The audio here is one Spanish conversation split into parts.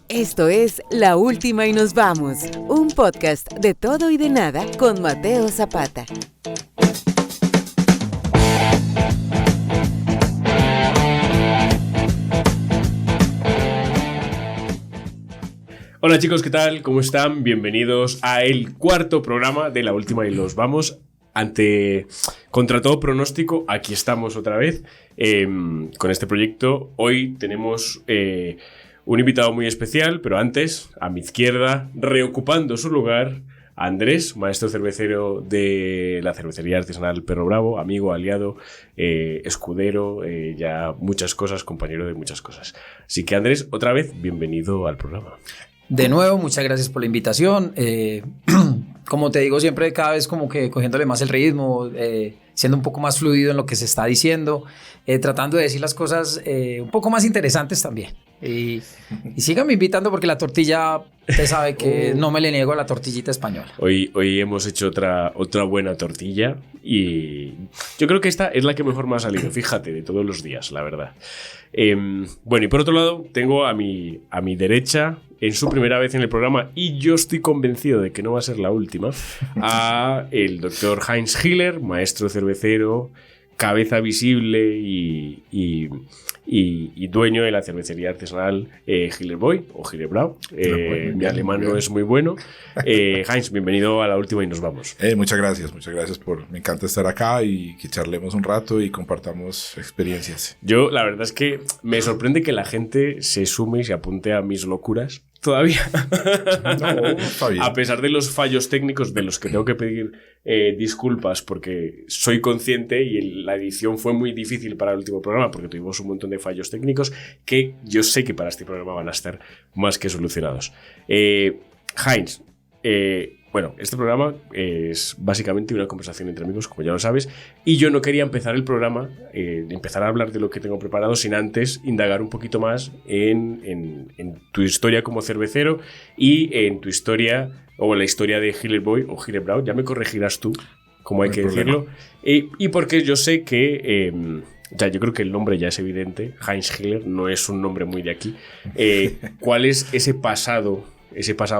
Esto es La Última y Nos Vamos, un podcast de todo y de nada con Mateo Zapata. Hola chicos, ¿qué tal? ¿Cómo están? Bienvenidos a el cuarto programa de La Última y Nos Vamos. Contra todo pronóstico, aquí estamos otra vez con este proyecto. Hoy tenemos un invitado muy especial, pero antes, a mi izquierda, reocupando su lugar, Andrés, maestro cervecero de la cervecería artesanal Perro Bravo, amigo, aliado, escudero, ya muchas cosas, compañero de muchas cosas. Así que Andrés, otra vez, bienvenido al programa. De nuevo, muchas gracias por la invitación. Como te digo siempre, cada vez como que cogiéndole más el ritmo, siendo un poco más fluido en lo que se está diciendo, tratando de decir las cosas un poco más interesantes también. Y síganme invitando porque la tortilla, usted sabe que no me le niego a la tortillita española. Hoy hemos hecho otra buena tortilla y yo creo que esta es la que mejor me ha salido, fíjate, de todos los días, la verdad. Bueno, y por otro lado, tengo a mi derecha, en su primera vez en el programa, y yo estoy convencido de que no va a ser la última, a el doctor Heinz Hiller, maestro cervecero, cabeza visible y dueño de la cervecería artesanal Hiller Boy o Hiller Brau. Mi alemán no es muy bueno. Heinz, bienvenido a La Última y Nos Vamos. Muchas gracias me encanta estar acá y que charlemos un rato y compartamos experiencias. Yo, la verdad es que me sorprende que la gente se sume y se apunte a mis locuras todavía. No, está bien. A pesar de los fallos técnicos de los que tengo que pedir disculpas porque soy consciente y la edición fue muy difícil para el último programa porque tuvimos un montón de fallos técnicos que yo sé que para este programa van a estar más que solucionados. Heinz, bueno, este programa es básicamente una conversación entre amigos, como ya lo sabes, y yo no quería empezar el programa, empezar a hablar de lo que tengo preparado sin antes indagar un poquito más en tu historia como cervecero y en tu historia, o la historia de Hiller Boy o Hiller Brau, ya me corregirás tú, como hay que decirlo, y porque yo sé que... yo creo que el nombre ya es evidente, Heinz Hiller no es un nombre muy de aquí. ¿Cuál es ese pasado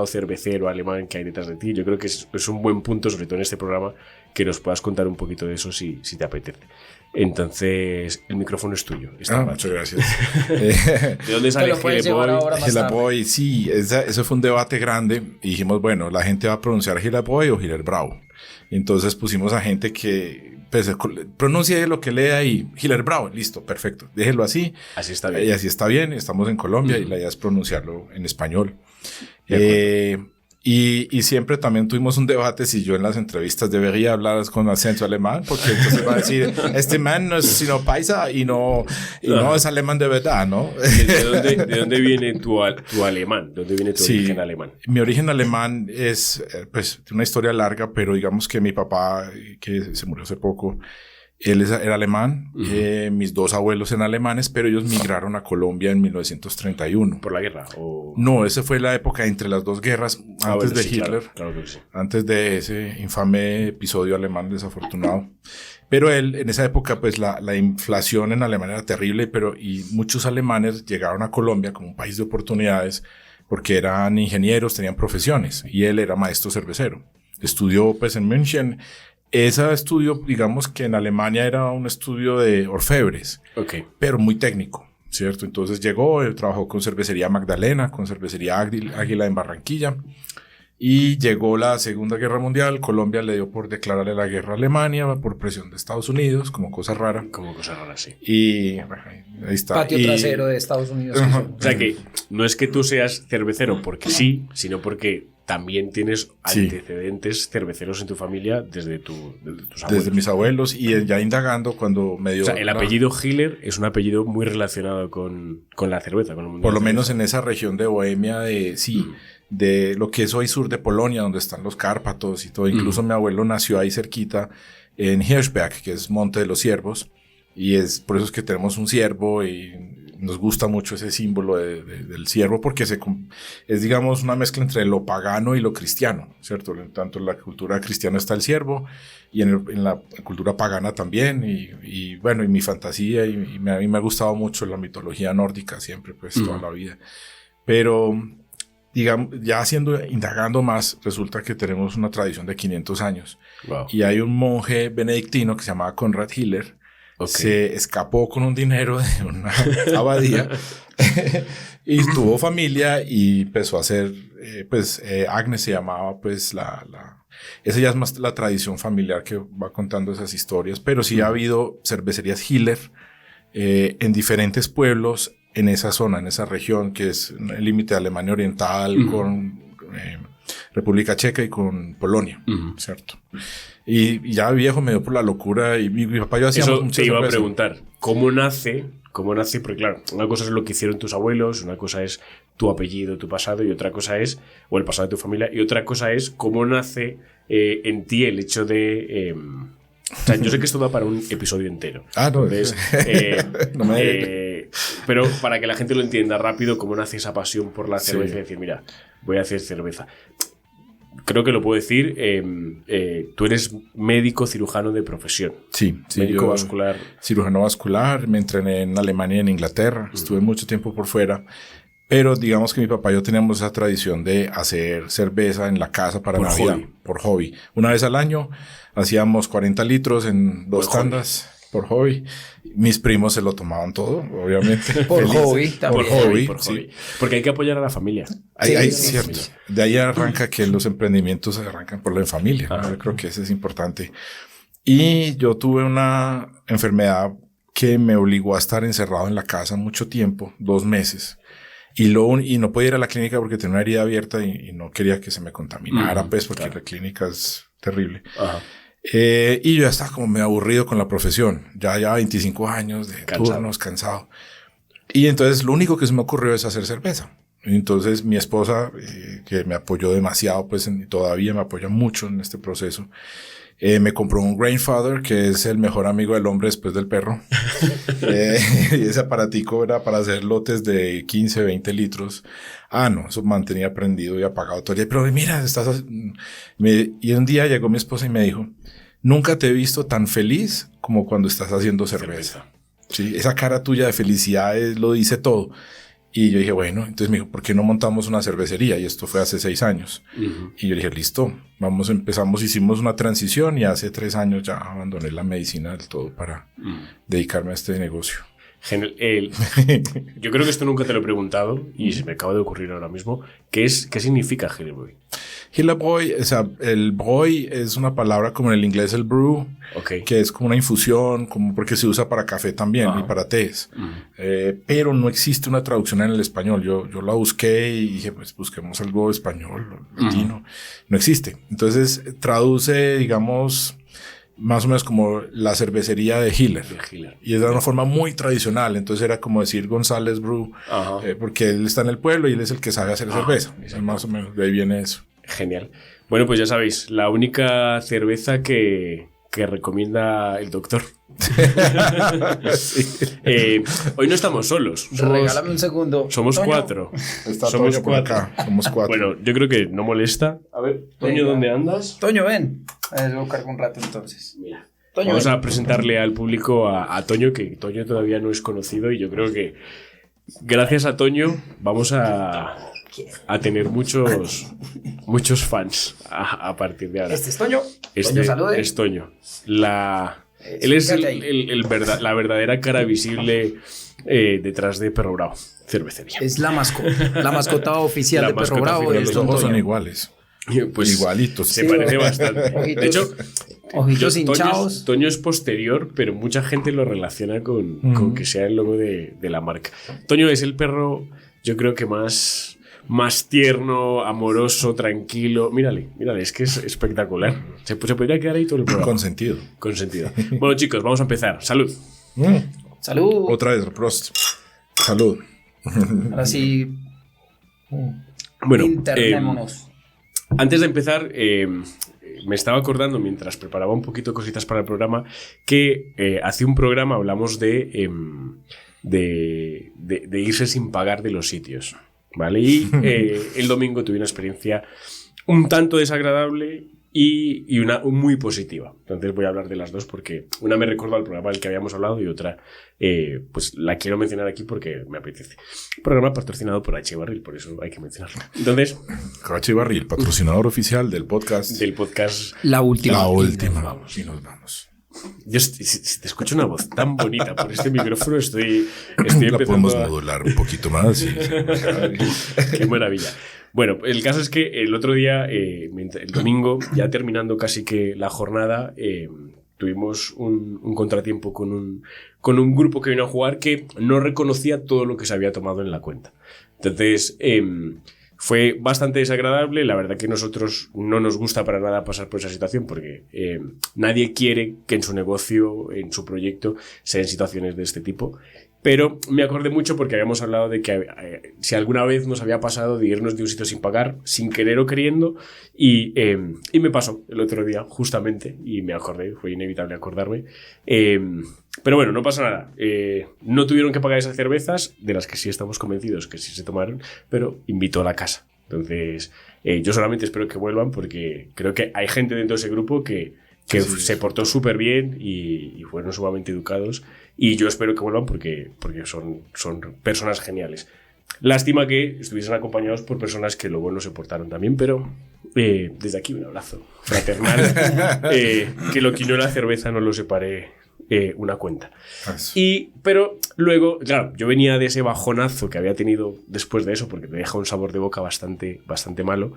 cervecero alemán que hay detrás de ti? Yo creo que es un buen punto, sobre todo en este programa, que nos puedas contar un poquito de eso si te apetece. Entonces, el micrófono es tuyo. Muchas gracias. ¿De dónde sale Hiller Boy? Sí, eso fue un debate grande y dijimos, bueno, la gente va a pronunciar Hiller Boy o Hiller Brau. Entonces pusimos a gente que pronuncie lo que lea ahí, Hiller Brau, listo, perfecto, déjelo así. Así está bien. Y así está bien, estamos en Colombia y la idea es pronunciarlo en español. Y siempre también tuvimos un debate si yo en las entrevistas debería hablar con acento alemán, porque entonces va a decir, este man no es sino paisa y no es alemán de verdad, ¿no? ¿De dónde viene tu alemán? ¿De dónde viene tu origen alemán? Mi origen alemán es, una historia larga, pero digamos que mi papá, que se murió hace poco, él era alemán, mis dos abuelos eran alemanes, pero ellos migraron a Colombia en 1931. ¿Por la guerra? No, esa fue la época entre las dos guerras, antes de Hitler, claro que sí. Antes de ese infame episodio alemán desafortunado. Pero él, en esa época, pues la inflación en Alemania era terrible, y muchos alemanes llegaron a Colombia como un país de oportunidades porque eran ingenieros, tenían profesiones, y él era maestro cervecero. Estudió pues en München. Ese estudio, digamos que en Alemania era un estudio de orfebres, pero muy técnico, ¿cierto? Entonces llegó, él trabajó con Cervecería Magdalena, con Cervecería Águila en Barranquilla, y llegó la Segunda Guerra Mundial. Colombia le dio por declararle la guerra a Alemania por presión de Estados Unidos, como cosa rara. Sí. Y bueno, ahí está. Patio trasero de Estados Unidos. O sea que no es que tú seas cervecero porque sí, sino porque también tienes antecedentes cerveceros en tu familia desde tus abuelos. Desde mis abuelos, y ya indagando cuando me dio... O sea, el apellido Hiller es un apellido muy relacionado con la cerveza, con el mundo. Por lo menos en esa región de Bohemia, de lo que es hoy sur de Polonia, donde están los Cárpatos y todo. Incluso mi abuelo nació ahí cerquita, en Hirschberg, que es Monte de los Ciervos, y es por eso es que tenemos un ciervo y nos gusta mucho ese símbolo del ciervo porque es, digamos, una mezcla entre lo pagano y lo cristiano, ¿cierto? Tanto en la cultura cristiana está el ciervo y en la cultura pagana también. Y bueno, y mi fantasía, a mí me ha gustado mucho la mitología nórdica siempre, pues toda la vida. Pero, digamos, ya indagando más, resulta que tenemos una tradición de 500 años. Wow. Y hay un monje benedictino que se llamaba Conrad Hiller. Okay. Se escapó con un dinero de una abadía y tuvo familia y empezó a hacer, Agnes se llamaba, pues esa ya es más la tradición familiar que va contando esas historias, pero sí ha habido cervecerías Hiller en diferentes pueblos en esa zona, en esa región que es el límite de Alemania Oriental con República Checa y con Polonia, ¿cierto? Y ya viejo me dio por la locura y mi papá y yo hacíamos eso te iba a preguntar, ¿cómo nace? Porque claro, una cosa es lo que hicieron tus abuelos, una cosa es tu apellido, tu pasado, y otra cosa es, o el pasado de tu familia, y otra cosa es cómo nace en ti el hecho de... o sea, yo sé que esto da para un episodio entero. No. Entonces, no pero para que la gente lo entienda rápido, cómo nace esa pasión por la cerveza y decir, mira, voy a hacer cerveza. Creo que lo puedo decir, tú eres médico cirujano de profesión. Sí, médico vascular. Cirujano vascular, me entrené en Alemania y en Inglaterra, estuve mucho tiempo por fuera, pero digamos que mi papá y yo teníamos esa tradición de hacer cerveza en la casa para Navidad, por hobby. Una vez al año hacíamos 40 litros en 2 tandas. Por hobby. Mis primos se lo tomaban todo, obviamente. Por hobby también. Por hobby. Porque hay que apoyar a la familia. Cierto. De ahí arranca que los emprendimientos se arrancan por la familia. ¿no? Yo creo que eso es importante. Y yo tuve una enfermedad que me obligó a estar encerrado en la casa mucho tiempo, 2 meses. Y no podía ir a la clínica porque tenía una herida abierta y no quería que se me contaminara, pues, porque la clínica es terrible. Ajá. Y yo ya estaba como medio aburrido con la profesión, ya 25 años de turnos, cansado. Y entonces lo único que se me ocurrió es hacer cerveza. Entonces mi esposa, que me apoyó demasiado, pues todavía me apoya mucho en este proceso, me compró un Grainfather, que es el mejor amigo del hombre después del perro. Y ese aparatico era para hacer lotes de 15, 20 litros. No, eso mantenía prendido y apagado todo el día. Pero mira, y un día llegó mi esposa y me dijo, nunca te he visto tan feliz como cuando estás haciendo cerveza. Sí, esa cara tuya de felicidad lo dice todo. Y yo dije, bueno, entonces me dijo, ¿por qué no montamos una cervecería? Y esto fue hace 6 años. Y yo dije, listo, hicimos una transición y hace 3 años ya abandoné la medicina del todo para dedicarme a este negocio. Yo creo que esto nunca te lo he preguntado y se me acaba de ocurrir ahora mismo. ¿Qué significa Hillebräu? Hillebräu, o sea, el Bräu es una palabra como en el inglés el brew, que es como una infusión, como porque se usa para café también y para tés. Pero no existe una traducción en el español. Yo la busqué y dije, pues busquemos algo español, latino. No existe. Entonces traduce, digamos, más o menos como la cervecería de Hiller. Y es de una forma muy tradicional. Entonces era como decir González Brew, porque él está en el pueblo y él es el que sabe hacer cerveza. Más o menos de ahí viene eso. Genial. Bueno, pues ya sabéis, la única cerveza que recomienda el doctor. Hoy no estamos solos. Regálame un segundo. Somos Toño. 4. Somos 4. Somos 4. Bueno, yo creo que no molesta. A ver, Toño, ¿dónde andas? Toño, ven. Lo cargo un rato entonces. Mira. Toño, vamos ven. a presentarle al público a Toño, que Toño todavía no es conocido y yo creo que gracias a Toño vamos a tener muchos fans a partir de ahora. Este es Toño. Toño, salude. Es Toño. Él es la verdadera cara visible detrás de Perro Bravo, cervecería. Es la mascota oficial de Perro Bravo. Los ojos son iguales. Pues igualitos. Se parece bastante. Ojitos, de hecho, ojitos hinchados. Toño es posterior, pero mucha gente lo relaciona con que sea el logo de la marca. Toño es el perro, yo creo que más tierno, amoroso, tranquilo. Mírale, es que es espectacular. Se podría quedar ahí todo el programa. Consentido. Bueno, chicos, vamos a empezar. Salud. Salud. Otra vez, Prost. Salud. Ahora sí. Bueno, internémonos. Antes de empezar, me estaba acordando mientras preparaba un poquito cositas para el programa que hace un programa hablamos de de irse sin pagar de los sitios, ¿vale? Y el domingo tuve una experiencia un tanto desagradable y una muy positiva. Entonces voy a hablar de las dos porque una me recuerda al programa del que habíamos hablado y otra pues la quiero mencionar aquí porque me apetece. Un programa patrocinado por H. Barril, por eso hay que mencionarlo. Entonces, H. Barril, patrocinador oficial del podcast. Del podcast La Última. La Última. Y nos vamos. Yo, si te escucho una voz tan bonita por este micrófono, estoy La empezando podemos a... modular un poquito más. Qué maravilla. Bueno, el caso es que el otro día, el domingo, ya terminando casi que la jornada, tuvimos un contratiempo con un grupo que vino a jugar que no reconocía todo lo que se había tomado en la cuenta. Entonces, fue bastante desagradable. La verdad que nosotros no nos gusta para nada pasar por esa situación porque nadie quiere que en su negocio, en su proyecto, se den situaciones de este tipo. Pero me acordé mucho porque habíamos hablado de que si alguna vez nos había pasado de irnos de un sitio sin pagar, sin querer o queriendo, y me pasó el otro día, justamente, y me acordé, fue inevitable acordarme. Pero bueno, no pasa nada. No tuvieron que pagar esas cervezas, de las que sí estamos convencidos que sí se tomaron, pero invitó a la casa. Entonces, yo solamente espero que vuelvan porque creo que hay gente dentro de ese grupo que se portó súper bien y fueron sumamente educados. Y yo espero que vuelvan porque son personas geniales. Lástima que estuviesen acompañados por personas que luego no se portaron tan bien, pero desde aquí un abrazo fraternal. Que lo que no la cerveza no lo separe una cuenta. Pero luego, claro, yo venía de ese bajonazo que había tenido después de eso, porque te deja un sabor de boca bastante malo.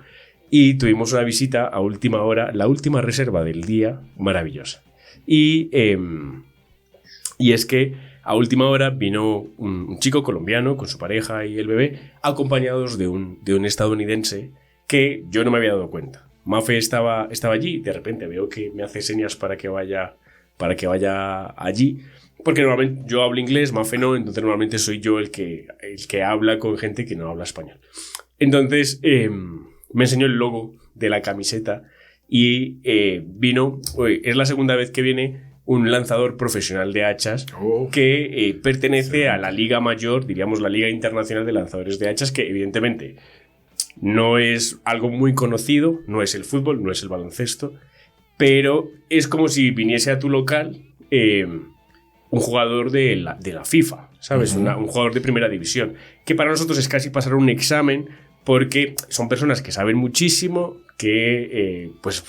Y tuvimos una visita a última hora, la última reserva del día, maravillosa. Y es que a última hora vino un chico colombiano con su pareja y el bebé, acompañados de un estadounidense que yo no me había dado cuenta. Mafe estaba allí y de repente veo que me hace señas para que vaya allí. Porque normalmente yo hablo inglés, Mafe no, entonces normalmente soy yo el que habla con gente que no habla español. Entonces me enseñó el logo de la camiseta y vino, es la segunda vez que viene un lanzador profesional de hachas que pertenece a la liga mayor, diríamos la liga internacional de lanzadores de hachas, que evidentemente no es algo muy conocido, no es el fútbol, no es el baloncesto, pero es como si viniese a tu local un jugador de la FIFA, ¿sabes? Un jugador de primera división, que para nosotros es casi pasar un examen porque son personas que saben muchísimo, que pues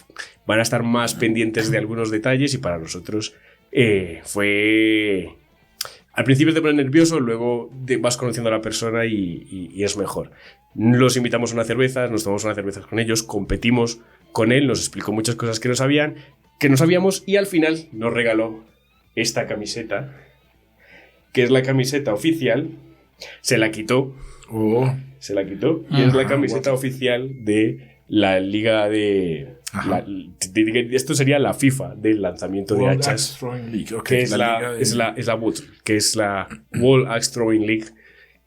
van a estar más pendientes de algunos detalles y para nosotros fue... Al principio te pones nervioso, luego vas conociendo a la persona y es mejor. Los invitamos a una cerveza, nos tomamos una cerveza con ellos, competimos con él, nos explicó muchas cosas que no sabíamos y al final nos regaló esta camiseta, que es la camiseta oficial. Se la quitó y es la camiseta oficial de la liga esto sería la FIFA del lanzamiento de hachas, que es la WOOD, que es la World Axe Throwing League,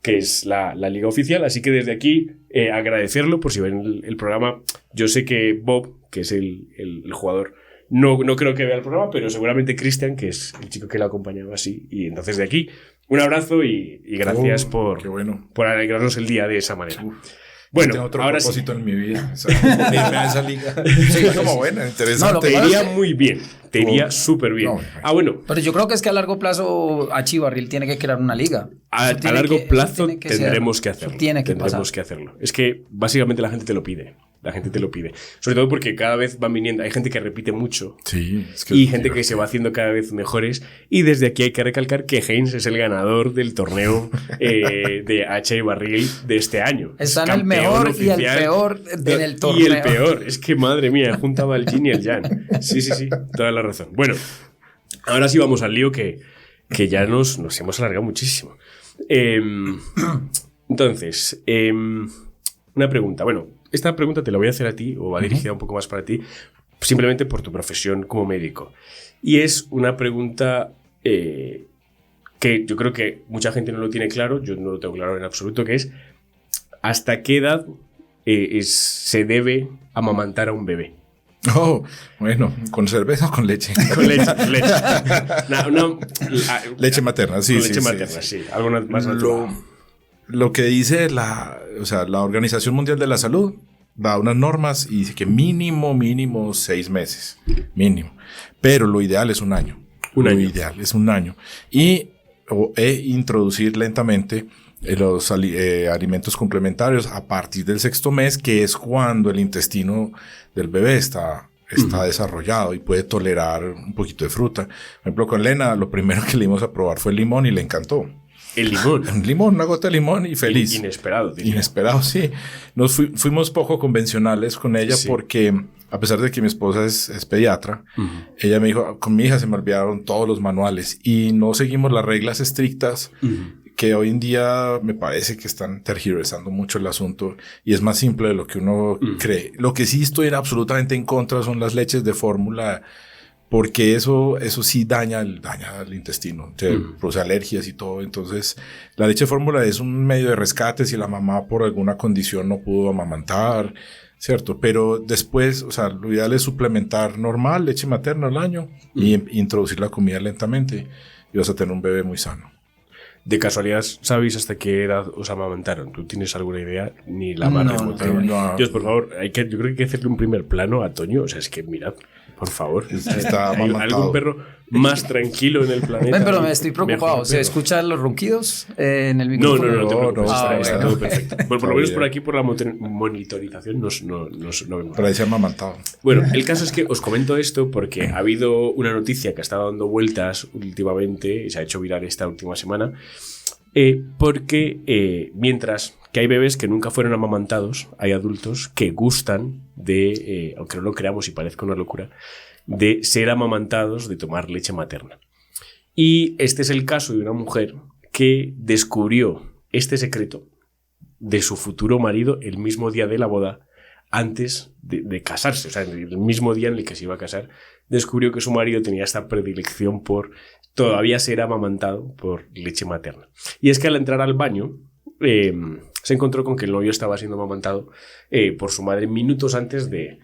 que es la liga oficial. Así que desde aquí agradecerlo por si ven el programa. Yo sé que Bob, que es el jugador, no creo que vea el programa, pero seguramente Cristian, que es el chico que lo acompañaba así. Y entonces de aquí un abrazo y gracias por alegrarnos el día de esa manera. Bueno, tengo otro ahora propósito sí. en mi vida. Esa liga. Sí, como buena, interesante. Te iría muy bien. Te iría súper bien. Bueno. Pero yo creo que es que a largo plazo H. Barril tiene que crear una liga. A largo plazo tendremos que hacerlo. Tendremos que hacerlo. Es que básicamente la gente te lo pide. Sobre todo porque cada vez van viniendo. Hay gente que repite mucho. Sí. Y gente que se va haciendo cada vez mejores. Y desde aquí hay que recalcar que Heinz es el ganador del torneo de H. Barril de este año. Están el mejor oficial, y el peor en el torneo. Y el peor. Es que madre mía, juntaba el yin y el yang. Sí. Toda la razón. Bueno, ahora sí vamos al lío que ya nos hemos alargado muchísimo. Entonces, una pregunta. Bueno, esta pregunta te la voy a hacer a ti, o va dirigida un poco más para ti, simplemente por tu profesión como médico. Y es una pregunta que yo creo que mucha gente no lo tiene claro, yo no lo tengo claro en absoluto, que es ¿hasta qué edad se debe amamantar a un bebé? Oh, bueno, ¿con cerveza o con leche? Con leche. Leche materna, sí. Con leche materna, sí. Algo más natural. Lo que dice la Organización Mundial de la Salud da unas normas y dice que mínimo 6 meses. Mínimo. Pero lo ideal es un año. Lo ideal es un año. Y introducir lentamente los alimentos complementarios a partir del 6º mes, que es cuando el intestino del bebé está desarrollado y puede tolerar un poquito de fruta. Por ejemplo, con Lena, lo primero que le dimos a probar fue el limón y le encantó. El limón. Un limón, una gota de limón y feliz. Inesperado. Diría. Inesperado, sí. Fuimos poco convencionales con ella porque, a pesar de que mi esposa es pediatra, ella me dijo, con mi hija se me olvidaron todos los manuales y no seguimos las reglas estrictas que hoy en día me parece que están tergiversando mucho el asunto y es más simple de lo que uno cree. Lo que sí estoy absolutamente en contra son las leches de fórmula, porque eso sí daña el intestino, produce alergias y todo. Entonces, la leche de fórmula es un medio de rescate si la mamá por alguna condición no pudo amamantar, ¿cierto? Pero después, o sea, lo ideal es suplementar normal, leche materna al año y introducir la comida lentamente y vas a tener un bebé muy sano. ¿De casualidad sabéis hasta qué edad os amamantaron? ¿Tú tienes alguna idea? Ni la más remota. No. Dios, por favor, yo creo que hay que hacerle un primer plano a Toño. O sea, es que mirad, por favor. Está ¿Hay algún perro más tranquilo en el planeta? Pero me estoy preocupado. ¿Se escuchan los ronquidos en el micrófono? No te preocupes. No, está todo perfecto. Bueno, por lo menos por aquí, por la monitorización, no vemos. Pero ahí se ha amamantado. Bueno, el caso es que os comento esto porque ha habido una noticia que ha estado dando vueltas últimamente y se ha hecho viral esta última semana. Porque mientras que hay bebés que nunca fueron amamantados, hay adultos que gustan de, aunque no lo creamos y parezca una locura, de ser amamantados, de tomar leche materna. Y este es el caso de una mujer que descubrió este secreto de su futuro marido el mismo día de la boda, antes de casarse. O sea, el mismo día en el que se iba a casar, descubrió que su marido tenía esta predilección por todavía ser amamantado por leche materna. Y es que al entrar al baño se encontró con que el novio estaba siendo amamantado por su madre minutos antes de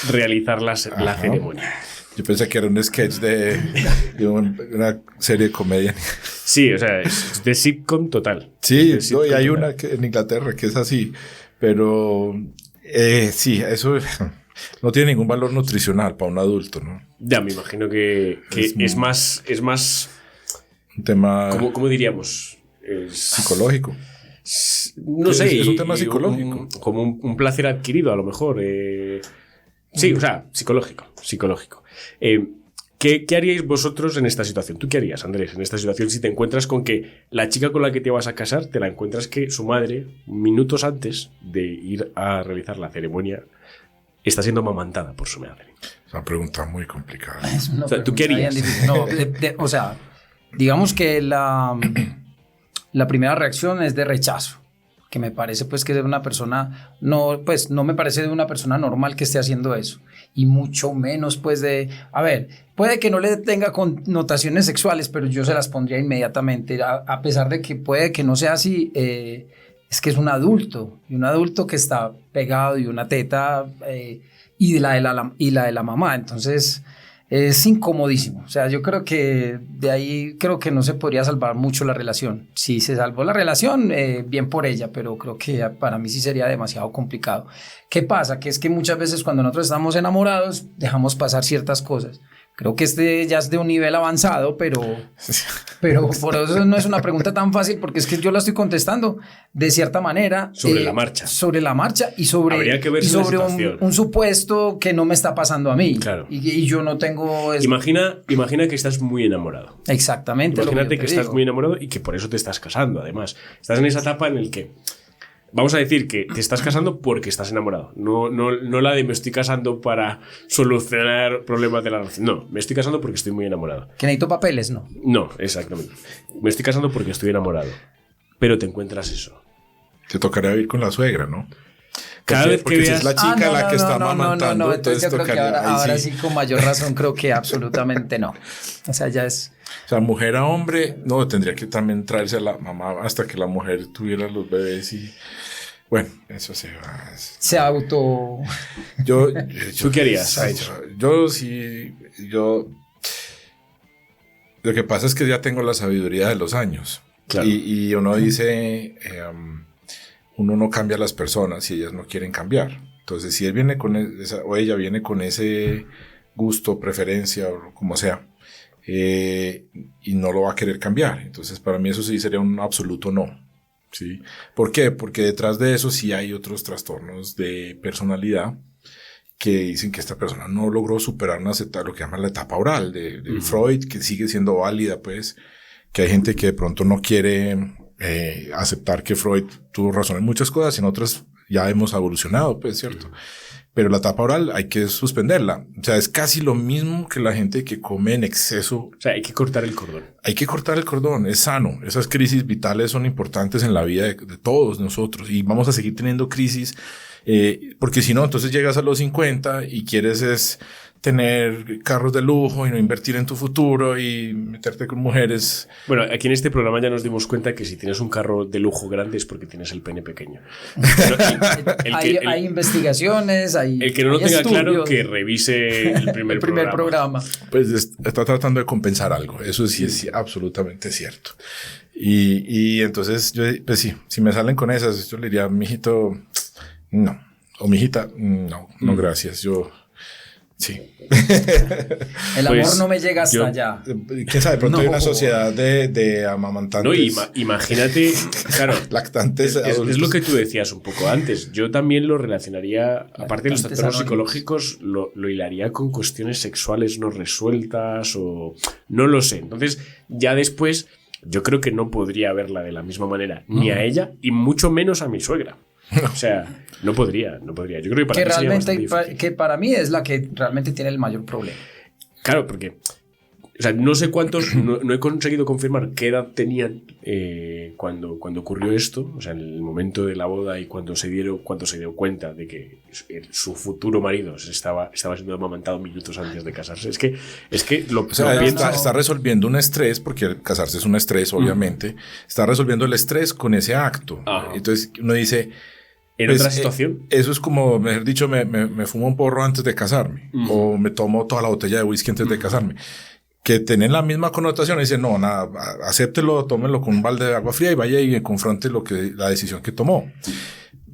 realizar la ceremonia. Yo pensé que era un sketch de una serie de comedia. Sí, o sea, es de sitcom total. Sí, y hay una en Inglaterra que es así, pero sí, eso no tiene ningún valor nutricional para un adulto, ¿no? Ya, me imagino que es más un tema... ¿Cómo diríamos? Psicológico. No sé. Es un tema psicológico. Como un placer adquirido, a lo mejor. Sí, o sea, psicológico. ¿Qué haríais vosotros en esta situación? ¿Tú qué harías, Andrés, en esta situación si te encuentras con que la chica con la que te vas a casar, te la encuentras que su madre, minutos antes de ir a realizar la ceremonia, está siendo amamantada por su madre? Es una pregunta muy complicada. O sea, ¿tú qué harías? No, o sea, digamos que la primera reacción es de rechazo, que me parece pues que de una persona, no me parece de una persona normal que esté haciendo eso, y mucho menos pues de, a ver, puede que no le tenga connotaciones sexuales, pero yo se las pondría inmediatamente, a pesar de que puede que no sea así, es que es un adulto, y un adulto que está pegado y una teta, y la de la mamá, entonces es incomodísimo. O sea, yo creo que de ahí creo que no se podría salvar mucho la relación. Si se salvó la relación, bien por ella, pero creo que para mí sí sería demasiado complicado. ¿Qué pasa? Que es que muchas veces cuando nosotros estamos enamorados dejamos pasar ciertas cosas. Creo que este ya es de un nivel avanzado, pero por eso no es una pregunta tan fácil, porque es que yo la estoy contestando de cierta manera. Sobre la marcha. Sobre la marcha y sobre, habría que ver sobre un supuesto que no me está pasando a mí. Claro. Y yo no tengo... Imagina que estás muy enamorado. Exactamente. Imagínate que estás muy enamorado y que por eso te estás casando, además. Estás en esa etapa en el que... Vamos a decir que te estás casando porque estás enamorado. No la de me estoy casando para solucionar problemas de la relación. No, me estoy casando porque estoy muy enamorado. ¿Que necesito papeles? No. No, exactamente. Me estoy casando porque estoy enamorado. Pero te encuentras eso. Te tocaría ir con la suegra, ¿no? Cada vez que si veas... es la chica la que está amamantando, no. Entonces yo creo que ahora sí, con mayor razón creo que absolutamente no. O sea, ya es... O sea, mujer a hombre, no, tendría que también traerse a la mamá hasta que la mujer tuviera los bebés y... Bueno, eso se va. Se auto... ¿Tú qué harías? Yo sí, lo que pasa es que ya tengo la sabiduría de los años. Claro. Y uno dice, uno no cambia a las personas si ellas no quieren cambiar. Entonces, si él viene con o ella viene con ese gusto, preferencia o como sea, y no lo va a querer cambiar. Entonces, para mí eso sí sería un absoluto no. ¿Sí? ¿Por qué? Porque detrás de eso sí hay otros trastornos de personalidad que dicen que esta persona no logró superar lo que llaman la etapa oral de Freud, que sigue siendo válida, pues, que hay gente que de pronto no quiere aceptar que Freud tuvo razón en muchas cosas, y en otras ya hemos evolucionado, pues, ¿cierto? Pero la etapa oral hay que suspenderla. O sea, es casi lo mismo que la gente que come en exceso. O sea, hay que cortar el cordón. Hay que cortar el cordón, es sano. Esas crisis vitales son importantes en la vida de todos nosotros, y vamos a seguir teniendo crisis, porque si no, entonces llegas a los 50 y quieres tener carros de lujo y no invertir en tu futuro y meterte con mujeres. Bueno, aquí en este programa ya nos dimos cuenta que si tienes un carro de lujo grande es porque tienes el pene pequeño. Hay investigaciones, el que no lo tenga estudios. Claro, que revise el primer programa. Pues está tratando de compensar algo. Eso sí es absolutamente cierto. Y entonces yo, pues sí, si me salen con esas, yo le diría, mijito, no. O mijita, no gracias. Sí. El amor no me llega hasta allá. ¿Quién sabe? Pronto hay una sociedad de amamantantes. No, imagínate, claro. Lactantes. Es lo que tú decías un poco antes. Yo también lo relacionaría, aparte de los trastornos psicológicos, lo hilaría con cuestiones sexuales no resueltas o no lo sé. Entonces, ya después, yo creo que no podría verla de la misma manera ni a ella y mucho menos a mi suegra. O sea, no podría. Yo creo que para mí realmente que para mí es la que realmente tiene el mayor problema. Claro, porque o sea, no sé cuántos, no he conseguido confirmar qué edad tenían cuando ocurrió esto, o sea, en el momento de la boda y cuando se dio cuenta de que su futuro marido estaba siendo amamantado minutos antes de casarse. Es que lo está resolviendo un estrés, porque casarse es un estrés, obviamente. Está resolviendo el estrés con ese acto. Ajá. Entonces uno dice, en otra situación. Eso es como, mejor dicho, me fumo un porro antes de casarme, o me tomo toda la botella de whisky antes de casarme. Que tienen la misma connotación y dicen, no, nada, acéptelo, tómelo con un balde de agua fría y vaya y confronte la decisión que tomó.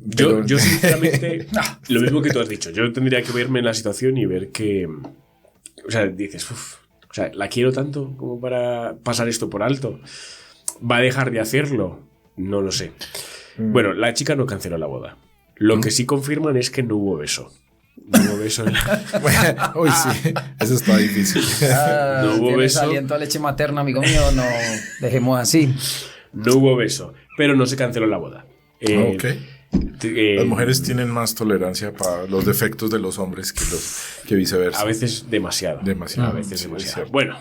Yo sinceramente, lo mismo que tú has dicho, yo tendría que verme en la situación y ver que, o sea, dices, o sea, la quiero tanto como para pasar esto por alto. ¿Va a dejar de hacerlo? No lo sé. Bueno, la chica no canceló la boda. Lo que sí confirman es que no hubo beso. No hubo beso. Uy, sí, eso está difícil. No hubo beso. Aliento a leche materna, amigo mío, no dejemos así. No hubo beso, pero no se canceló la boda. Las mujeres tienen más tolerancia para los defectos de los hombres que viceversa. A veces demasiado. A veces demasiado. Bueno,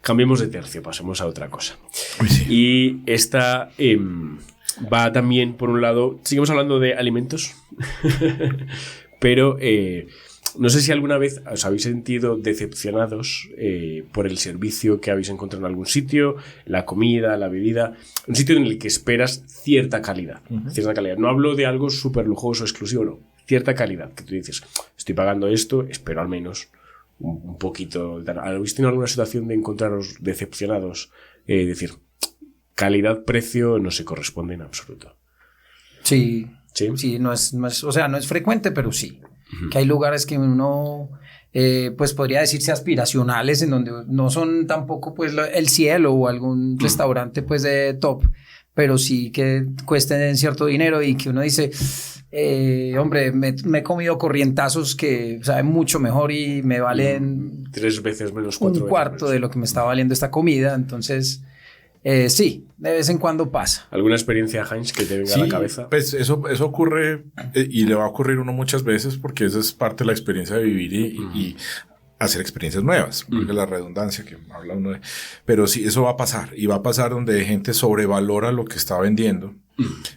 cambiemos de tercio, pasemos a otra cosa. Uy, sí. Y esta va también, por un lado, seguimos hablando de alimentos. Pero no sé si alguna vez os habéis sentido decepcionados por el servicio que habéis encontrado en algún sitio, la comida, la bebida, un sitio en el que esperas cierta calidad. Cierta calidad. No hablo de algo súper lujoso, exclusivo, no. Cierta calidad, que tú dices, estoy pagando esto, espero al menos un poquito. ¿Habéis tenido alguna situación de encontraros decepcionados? Decir, calidad-precio no se corresponde en absoluto. Sí. Sí, no es, o sea, no es frecuente, pero sí. Que hay lugares que uno, pues podría decirse aspiracionales, en donde no son tampoco pues el cielo o algún restaurante pues de top, pero sí que cuesten cierto dinero y que uno dice, hombre, me he comido corrientazos que saben mucho mejor y me valen 3 veces menos, 4 veces un cuarto de lo que me está valiendo esta comida, entonces... sí, de vez en cuando pasa. ¿Alguna experiencia, Heinz, que te venga a la cabeza? Pues eso ocurre y le va a ocurrir uno muchas veces porque eso es parte de la experiencia de vivir y hacer experiencias nuevas, porque la redundancia que habla uno de... Pero sí, eso va a pasar y va a pasar donde gente sobrevalora lo que está vendiendo.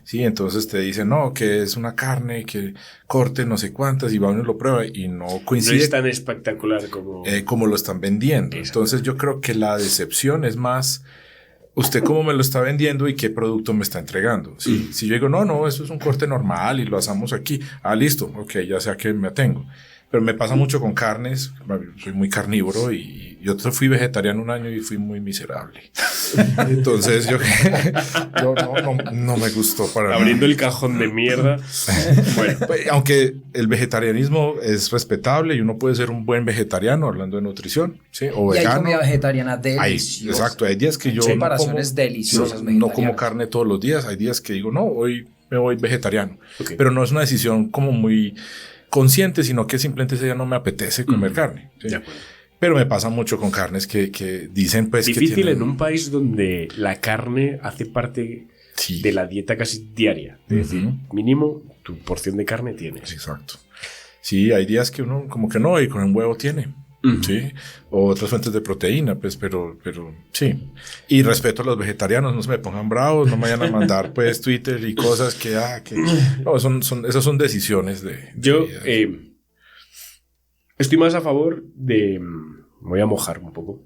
Sí, entonces te dicen, no, que es una carne, que corte no sé cuántas y va uno y lo prueba y no coincide. No es tan espectacular como lo están vendiendo. Exacto. Entonces yo creo que la decepción es más... ¿usted cómo me lo está vendiendo y qué producto me está entregando? Si yo digo, no, eso es un corte normal y lo asamos aquí. Listo, ok, ya sé a qué me atengo. Pero me pasa mucho con carnes, soy muy carnívoro y yo fui vegetariano un año y fui muy miserable. Entonces yo no me gustó para nada. Abriendo el cajón de mierda. Bueno. Aunque el vegetarianismo es respetable y uno puede ser un buen vegetariano hablando de nutrición, ¿sí? O y vegano. hay comida vegetariana deliciosa. Exacto, hay días que yo preparaciones deliciosas. No como carne todos los días, hay días que digo, no, hoy me voy vegetariano. Okay. Pero no es una decisión como muy consciente, sino que simplemente ese día no me apetece comer carne. ¿Sí? Pero me pasa mucho con carnes que dicen pues difícil que tienen... en un país donde la carne hace parte de la dieta casi diaria. Es decir, mínimo tu porción de carne tienes. Exacto. Sí, hay días que uno como que no, y con un huevo tiene. Sí, o otras fuentes de proteína, pues, pero sí. Y respeto a los vegetarianos, no se me pongan bravos, no me vayan a mandar pues Twitter y cosas que no, esas son decisiones de yo estoy más a favor de, me voy a mojar un poco,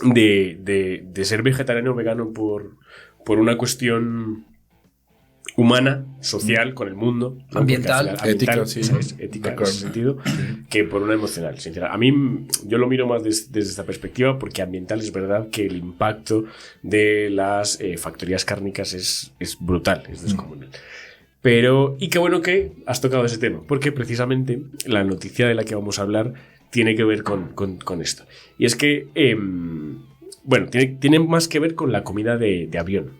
de ser vegetariano o vegano por una cuestión humana, social, con el mundo, ¿no? Ambiental, ética, sí, ética en ese sentido, que por una emocional, sincera. A mí, yo lo miro más desde esta perspectiva, porque ambiental es verdad que el impacto de las factorías cárnicas es brutal, es descomunal. Pero, y qué bueno que has tocado ese tema, porque precisamente la noticia de la que vamos a hablar tiene que ver con esto. Y es que, bueno, tiene más que ver con la comida de avión,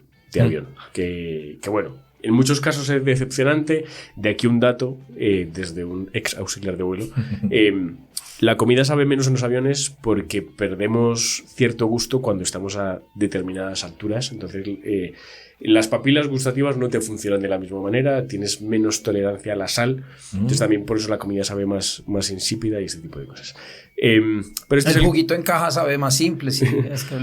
que bueno, en muchos casos es decepcionante. De aquí un dato, desde un ex auxiliar de vuelo. La comida sabe menos en los aviones porque perdemos cierto gusto cuando estamos a determinadas alturas. Entonces, las papilas gustativas no te funcionan de la misma manera, tienes menos tolerancia a la sal. Entonces también por eso la comida sabe más insípida y este tipo de cosas. Pero el juguito en caja sabe más simple, sí. Es que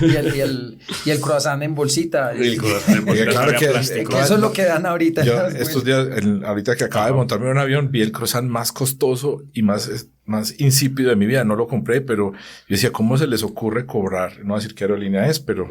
y el croissant en bolsita. El croissant en bolsita. Claro que eso es lo que dan ahorita. Yo estos días, ahorita que acabo de montarme en un avión, vi el croissant más costoso y más insípido de mi vida. No lo compré, pero yo decía, ¿cómo se les ocurre cobrar? No voy a decir qué aerolínea es, pero...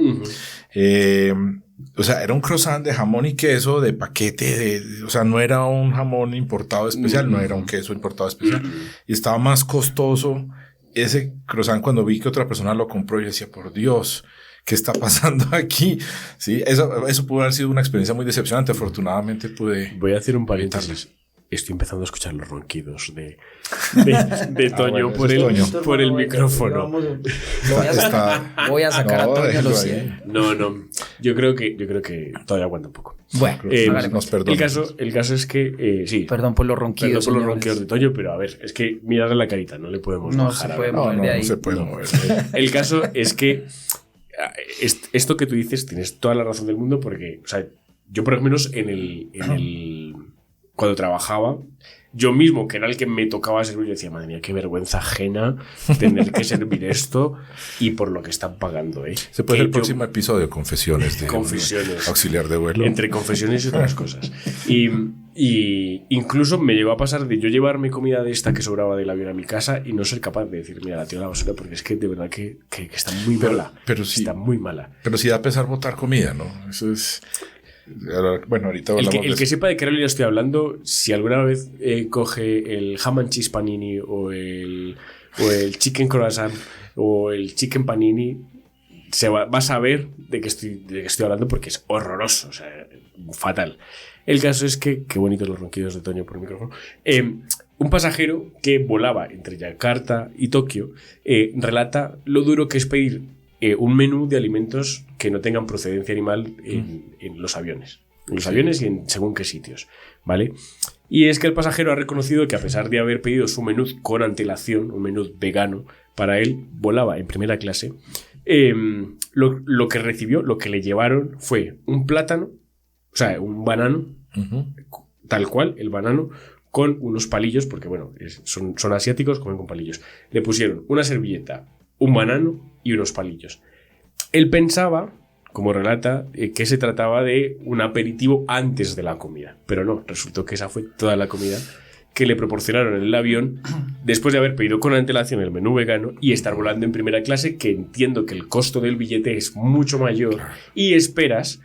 o sea, era un croissant de jamón y queso de paquete, o sea, no era un jamón importado especial, no era un queso importado especial, y estaba más costoso ese croissant. Cuando vi que otra persona lo compró, yo decía, por Dios, ¿qué está pasando aquí? Sí, eso pudo haber sido una experiencia muy decepcionante. Afortunadamente pude... Voy a hacer un paréntesis. Estoy empezando a escuchar los ronquidos de Toño por el micrófono. Voy a sacar a Toño los 100. No. Yo creo que todavía aguanta un poco. Bueno, nos perdonamos. El caso es que sí. Perdón por los ronquidos. Perdón por los ronquidos de Toño, pero a ver, es que mirarle la carita, no le podemos bajar. No se puede mover. El caso es que esto que tú dices tienes toda la razón del mundo, porque, o sea, yo por lo menos cuando trabajaba, yo mismo, que era el que me tocaba servir, yo decía, madre mía, qué vergüenza ajena tener que servir esto y por lo que están pagando, ¿eh? Se puede el próximo episodio, confesiones de auxiliar de vuelo. Entre confesiones y otras cosas. Y incluso me llegó a pasar de yo llevarme comida de esta que sobraba del avión a mi casa y no ser capaz de decir, mira, la tiro a la basura, porque es que de verdad que está muy mala. Pero sí, está muy mala. Pero sí da pesar botar comida, ¿no? Eso es... Bueno, ahorita el que sepa de qué aerolínea estoy hablando, si alguna vez coge el ham and cheese panini o el chicken croissant o el chicken panini, va a saber de qué estoy hablando, porque es horroroso, o sea, fatal. El caso es que, qué bonitos los ronquidos de Toño por el micrófono. Un pasajero que volaba entre Yakarta y Tokio relata lo duro que es pedir un menú de alimentos que no tengan procedencia animal en los aviones. En los aviones y en según qué sitios, ¿vale? Y es que el pasajero ha reconocido que a pesar de haber pedido su menú con antelación, un menú vegano, para él volaba en primera clase, lo que recibió, lo que le llevaron fue un plátano, o sea, un banano, tal cual, el banano, con unos palillos, porque bueno, son asiáticos, comen con palillos. Le pusieron una servilleta, un banano y unos palillos. Él pensaba, como relata, que se trataba de un aperitivo antes de la comida, pero no, resultó que esa fue toda la comida que le proporcionaron en el avión después de haber pedido con antelación el menú vegano y estar volando en primera clase, que entiendo que el costo del billete es mucho mayor y esperas,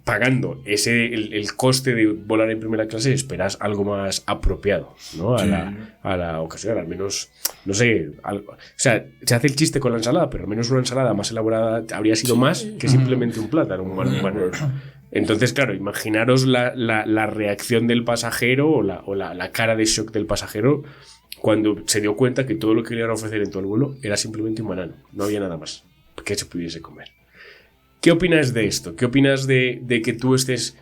pagando el coste de volar en primera clase, esperas algo más apropiado, ¿no? A la ocasión, al menos, no sé, o sea, se hace el chiste con la ensalada, pero al menos una ensalada más elaborada habría sido más que simplemente un plátano, un banano. Entonces, claro, imaginaros la reacción del pasajero o la cara de shock del pasajero cuando se dio cuenta que todo lo que le iban a ofrecer en todo el vuelo era simplemente un banano, no había nada más que se pudiese comer. ¿Qué opinas de esto? ¿Qué opinas de que tú estés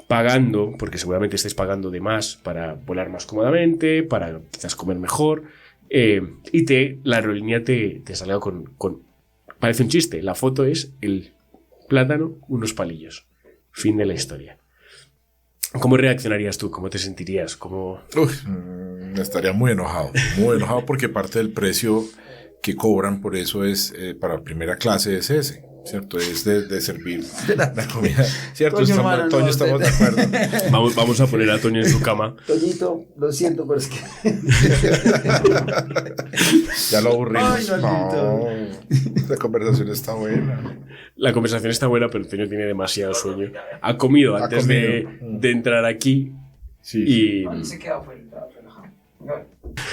pagando, porque seguramente estés pagando de más para volar más cómodamente, para quizás comer mejor, y la aerolínea te salga con... Parece un chiste, la foto es el plátano, unos palillos. Fin de la historia. ¿Cómo reaccionarías tú? ¿Cómo te sentirías? Estaría muy enojado porque parte del precio que cobran por eso es para primera clase es ese, ¿cierto? Es de servir la comida, ¿cierto? Toño, estamos de acuerdo. Vamos a poner a Toño en su cama. Toñito, lo siento, pero es que... Ya lo aburrimos. Ay, no, la conversación está buena. La conversación está buena, pero Toño tiene demasiado sueño. Ha comido antes de entrar aquí. Sí. Y...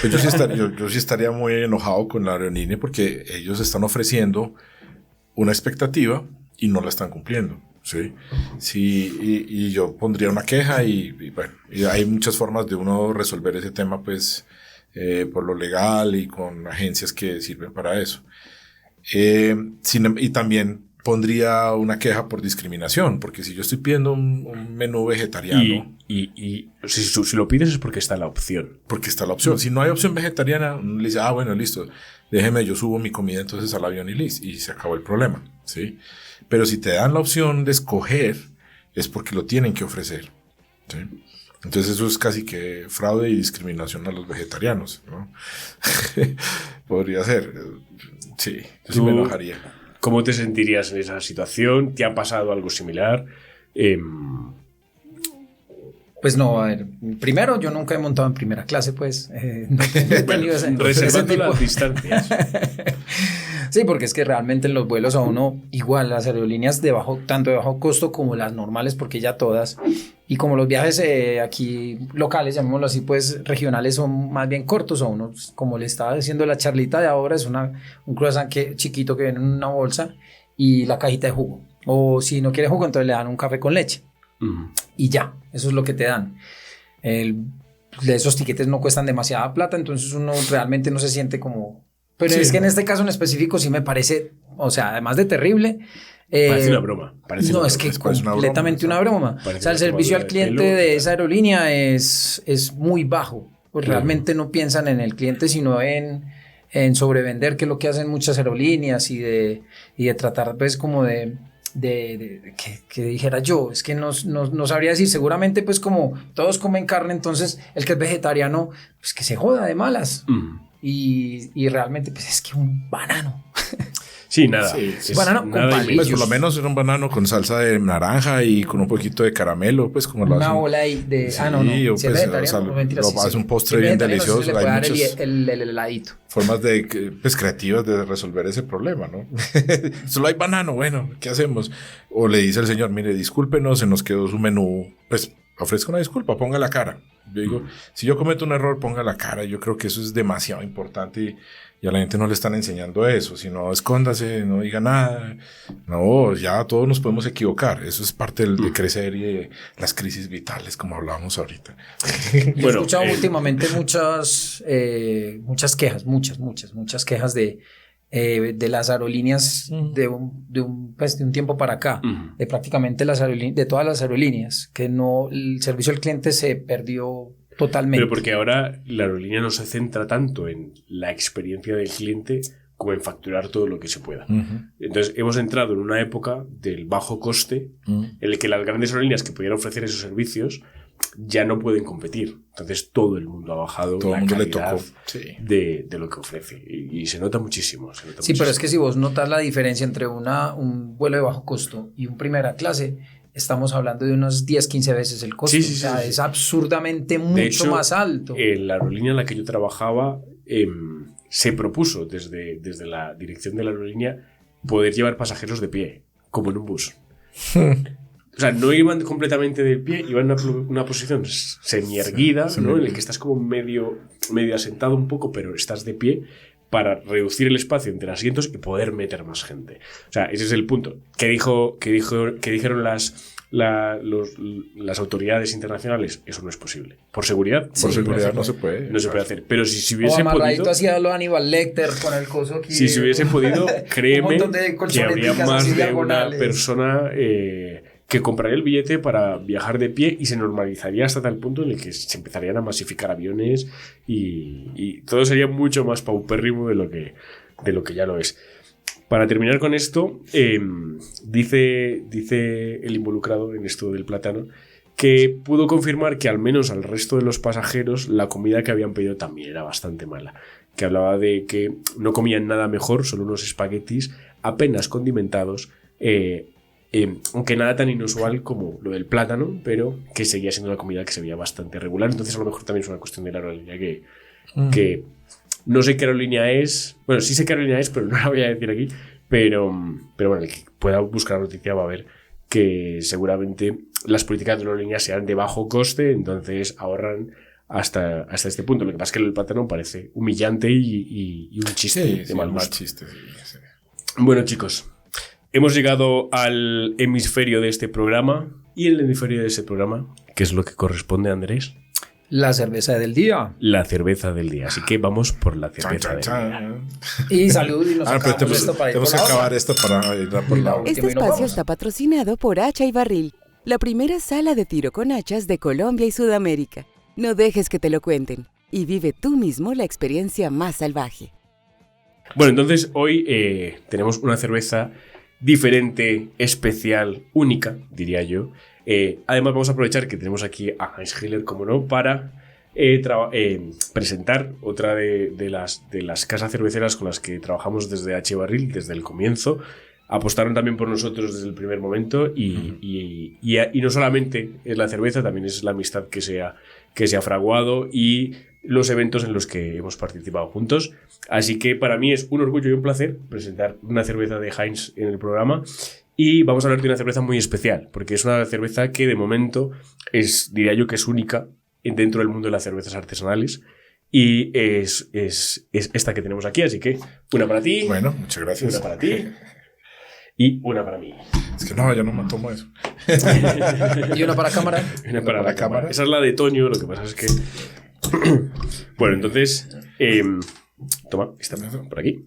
Pues yo sí estaría muy enojado con la aerolínea porque ellos están ofreciendo una expectativa y no la están cumpliendo. Sí, y yo pondría una queja y bueno, y hay muchas formas de uno resolver ese tema, pues por lo legal y con agencias que sirven para eso. Y también pondría una queja por discriminación, porque si yo estoy pidiendo un menú vegetariano... Y si lo pides es porque está la opción. Porque está la opción. Si no hay opción vegetariana, uno le dice, bueno, listo, déjeme, yo subo mi comida entonces al avión y listo, y se acabó el problema, ¿sí? Pero si te dan la opción de escoger, es porque lo tienen que ofrecer, ¿sí? Entonces eso es casi que fraude y discriminación a los vegetarianos, ¿no? Podría ser. Sí, yo sí me enojaría. ¿Cómo te sentirías en esa situación? ¿Te ha pasado algo similar? Pues no, a ver, primero yo nunca he montado en primera clase, pues. Reservando las distancias. Sí, porque es que realmente en los vuelos a uno, igual las aerolíneas tanto de bajo costo como las normales, porque ya todas, y como los viajes aquí locales, llamémoslo así, pues regionales son más bien cortos, a uno, como le estaba diciendo la charlita de ahora, es un croissant chiquito que viene en una bolsa y la cajita de jugo. O si no quiere jugo, entonces le dan un café con leche. Y ya, eso es lo que te dan. Esos tiquetes no cuestan demasiada plata, entonces uno realmente no se siente como... Pero sí, es que en este caso en específico sí me parece, o sea, además de terrible... parece una broma. Es que completamente una broma. O sea, el servicio al cliente de esa aerolínea es muy bajo. Pues realmente no piensan en el cliente, sino en sobrevender, que es lo que hacen muchas aerolíneas, y de tratar pues como de que dijera yo, es que no sabría decir, seguramente pues como todos comen carne, entonces el que es vegetariano, pues que se joda de malas. Y realmente pues es que un banano. Sí, nada. Sí, banano con palillos. Pues por lo menos era un banano con salsa de naranja y con un poquito de caramelo, pues como una bola ahí de... Sí, no. Si pues, es un postre bien delicioso. Se le puede dar el heladito. Formas creativas de resolver ese problema, ¿no? Solo hay banano, bueno, ¿qué hacemos? O le dice el señor, mire, discúlpenos, se nos quedó su menú, pues ofrezca una disculpa, ponga la cara. Yo digo, si yo cometo un error, ponga la cara. Yo creo que eso es demasiado importante y a la gente no le están enseñando eso. Si no, escóndase, no diga nada. No, ya todos nos podemos equivocar. Eso es parte de crecer y de las crisis vitales, como hablábamos ahorita. He escuchado últimamente muchas quejas, muchas quejas de las aerolíneas de un tiempo para acá, de prácticamente de todas las aerolíneas, que el servicio al cliente se perdió totalmente. Pero porque ahora la aerolínea no se centra tanto en la experiencia del cliente como en facturar todo lo que se pueda. Entonces hemos entrado en una época del bajo coste en el que las grandes aerolíneas que podían ofrecer esos servicios ya no pueden competir. Entonces todo el mundo ha bajado la calidad de lo que ofrece y se nota muchísimo. Pero es que si vos notas la diferencia entre un vuelo de bajo costo y un primera clase, estamos hablando de unos 10, 15 veces el costo. Sí, o sea, sí. es absurdamente mucho hecho, más alto. La aerolínea en la que yo trabajaba se propuso desde la dirección de la aerolínea poder llevar pasajeros de pie, como en un bus. O sea, no iban completamente de pie, iban en una posición semi-erguida, Sí, ¿no? En el que estás como medio asentado un poco, pero estás de pie para reducir el espacio entre asientos y poder meter más gente. O sea, ese es el punto. Que dijeron las autoridades internacionales, eso no es posible. Por seguridad. Por seguridad no se puede. No se puede hacer. Pero si O hubiese amarradito podido... hacia lo Aníbal Lecter con el coso aquí. Si se hubiese podido, créeme Un montón de que habría colchoneticas más así de una diagonales. persona que compraría el billete para viajar de pie y se normalizaría hasta tal punto en el que se empezarían a masificar aviones y todo sería mucho más paupérrimo de lo que ya lo es. Para terminar con esto, dice el involucrado en esto del plátano que pudo confirmar que al menos al resto de los pasajeros la comida que habían pedido también era bastante mala. Que hablaba de que no comían nada mejor, solo unos espaguetis apenas condimentados, aunque nada tan inusual como lo del plátano, pero que seguía siendo una comida que se veía bastante regular. Entonces a lo mejor también es una cuestión de la aerolínea que no sé qué aerolínea es. Bueno, sí sé qué aerolínea es, pero no la voy a decir aquí. Pero bueno, el que pueda buscar la noticia va a ver que seguramente las políticas de la aerolínea sean de bajo coste, entonces ahorran hasta este punto. Lo que pasa es que el plátano parece humillante y un chiste de mal gusto. Chiste, sí. Bueno, chicos, hemos llegado al hemisferio de este programa. Y el hemisferio de este programa, ¿qué es lo que corresponde a Andrés? La cerveza del día. La cerveza del día. Así que vamos por la cerveza del día. Y salud y nos Pero acabamos esto para ir tenemos por que la acabar otra. esto para ir a por la otra. Este Y nos espacio vamos. está patrocinado por Hacha y Barril, la primera sala de tiro con hachas de Colombia y Sudamérica. No dejes que te lo cuenten y vive tú mismo la experiencia más salvaje. Bueno, entonces hoy tenemos una cerveza diferente, especial, única, diría yo. Además vamos a aprovechar que tenemos aquí a Heinz Hiller, como no, para presentar otra de las casas cerveceras con las que trabajamos desde H. Barril, desde el comienzo. Apostaron también por nosotros desde el primer momento y no solamente es la cerveza, también es la amistad que se ha fraguado y los eventos en los que hemos participado juntos. Así que para mí es un orgullo y un placer presentar una cerveza de Heinz en el programa. Y vamos a hablar de una cerveza muy especial, porque es una cerveza que de momento diría yo que es única dentro del mundo de las cervezas artesanales. Y es esta que tenemos aquí, así que una para ti. Bueno, muchas gracias. Una para ti. Y una para mí. Es que no, yo no me tomo eso. Y una para cámara. Una para la cámara. Esa es la de Toño, lo que pasa es que... Bueno, entonces... toma, esta por aquí.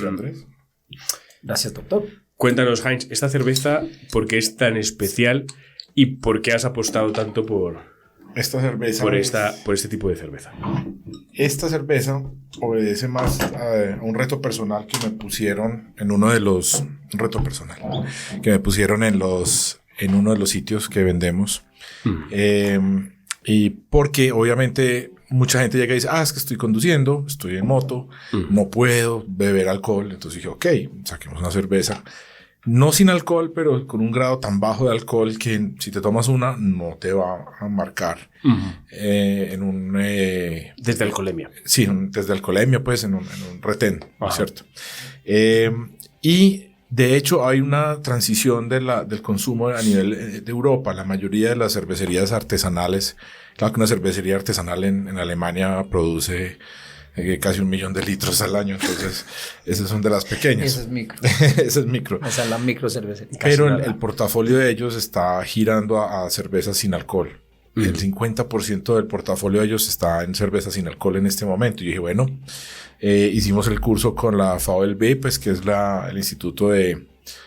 Andrés. Gracias, doctor. Cuéntanos, Heinz, esta cerveza, ¿por qué es tan especial y por qué has apostado tanto por este tipo de cerveza? Esta cerveza obedece más a un reto personal que me pusieron en uno de los... Un reto personal que me pusieron en uno de los sitios que vendemos. Y porque obviamente mucha gente llega y dice, es que estoy conduciendo, estoy en moto, no puedo beber alcohol. Entonces dije, ok, saquemos una cerveza. No sin alcohol, pero con un grado tan bajo de alcohol que si te tomas una no te va a marcar en un... Desde alcoholemia. Sí, desde alcoholemia, pues, en un retén, ¿cierto? Y de hecho hay una transición del consumo a nivel de Europa. La mayoría de las cervecerías artesanales, claro que una cervecería artesanal en Alemania produce casi 1 millón de litros al año, entonces esas son de las pequeñas. Esa es micro. Esa es micro. Esa es la micro cervecería. Pero el portafolio de ellos está girando a cervezas sin alcohol. El 50% del portafolio de ellos está en cervezas sin alcohol en este momento. Y dije, bueno, hicimos el curso con la VLB, pues, que es el Instituto de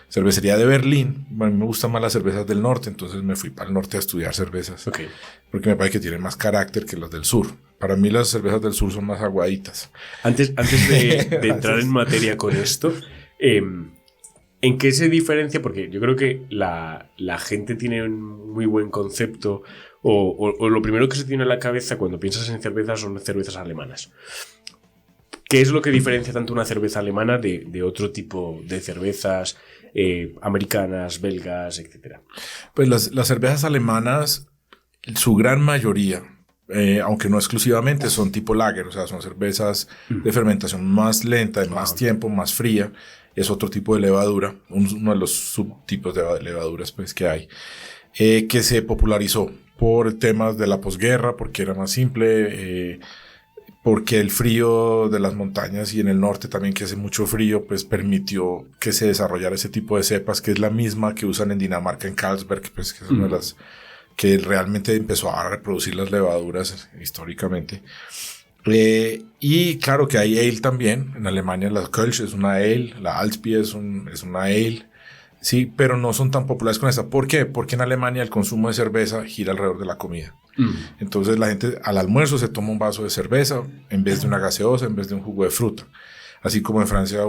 Cervecería de Berlín. A mí me gustan más las cervezas del norte, entonces me fui para el norte a estudiar cervezas. Okay. Porque me parece que tienen más carácter que las del sur. Para mí las cervezas del sur son más aguaditas. Antes de entrar en materia con esto, ¿en qué se diferencia? Porque yo creo que la gente tiene un muy buen concepto o lo primero que se tiene en la cabeza cuando piensas en cervezas son cervezas alemanas. ¿Qué es lo que diferencia tanto una cerveza alemana de otro tipo de cervezas americanas, belgas, etc. Pues las cervezas alemanas, su gran mayoría, aunque no exclusivamente, son tipo lager, o sea, son cervezas de fermentación más lenta, de más tiempo, más fría. Es otro tipo de levadura, uno de los subtipos de levaduras pues, que hay, que se popularizó por temas de la posguerra, porque era más simple, porque el frío de las montañas y en el norte también, que hace mucho frío, pues permitió que se desarrollara ese tipo de cepas, que es la misma que usan en Dinamarca, en Carlsberg, pues, que es una de las que realmente empezó a reproducir las levaduras históricamente. Y claro que hay ale también. En Alemania la Kölsch es una ale, la Altbier es una ale, sí, pero no son tan populares con esta. ¿Por qué? Porque en Alemania el consumo de cerveza gira alrededor de la comida. Entonces la gente al almuerzo se toma un vaso de cerveza en vez de una gaseosa, en vez de un jugo de fruta. Así como en Francia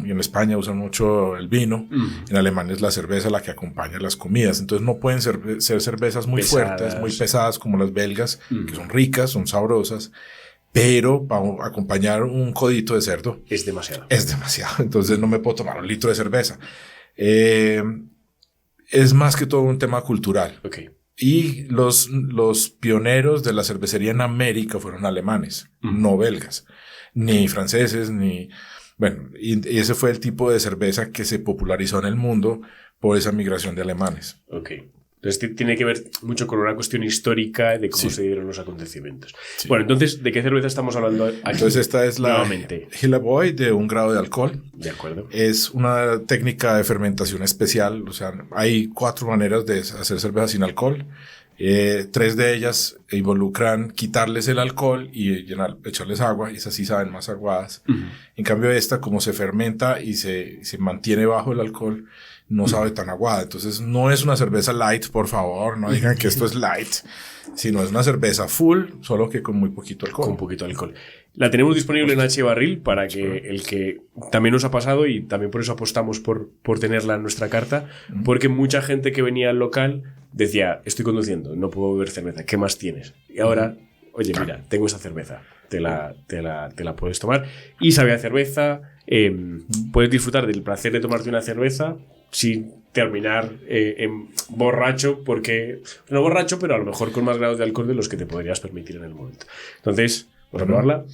y en España usan mucho el vino, en Alemania es la cerveza la que acompaña las comidas. Entonces no pueden ser cervezas muy fuertes, muy pesadas como las belgas, que son ricas, son sabrosas, pero para acompañar un codito de cerdo es demasiado. Es demasiado. Entonces no me puedo tomar un litro de cerveza. Es más que todo un tema cultural. Okay. Y los pioneros de la cervecería en América fueron alemanes, no belgas, ni franceses, bueno, y ese fue el tipo de cerveza que se popularizó en el mundo por esa migración de alemanes. Ok. Entonces tiene que ver mucho con una cuestión histórica de cómo se dieron los acontecimientos. Sí. Bueno, entonces, ¿de qué cerveza estamos hablando aquí? Entonces esta es la Hilleboy de 1 grado de alcohol. De acuerdo. Es una técnica de fermentación especial. O sea, hay 4 maneras de hacer cerveza sin alcohol. 3 de ellas involucran quitarles el alcohol y echarles agua, y esas sí saben más aguadas. En cambio esta, como se fermenta y se mantiene bajo el alcohol, no sabe tan aguada. Entonces no es una cerveza light, por favor, no digan que esto es light, sino es una cerveza full, solo que con muy poquito alcohol. Con poquito alcohol. La tenemos disponible en H Barril para que el que también nos ha pasado, y también por eso apostamos por tenerla en nuestra carta, porque mucha gente que venía al local decía, estoy conduciendo, no puedo beber cerveza, ¿qué más tienes? Y ahora, oye, mira, tengo esa cerveza, te la puedes tomar. Y sabe a cerveza, puedes disfrutar del placer de tomarte una cerveza sin terminar borracho, porque no borracho, pero a lo mejor con más grados de alcohol de los que te podrías permitir en el momento. Entonces, vamos a probarla.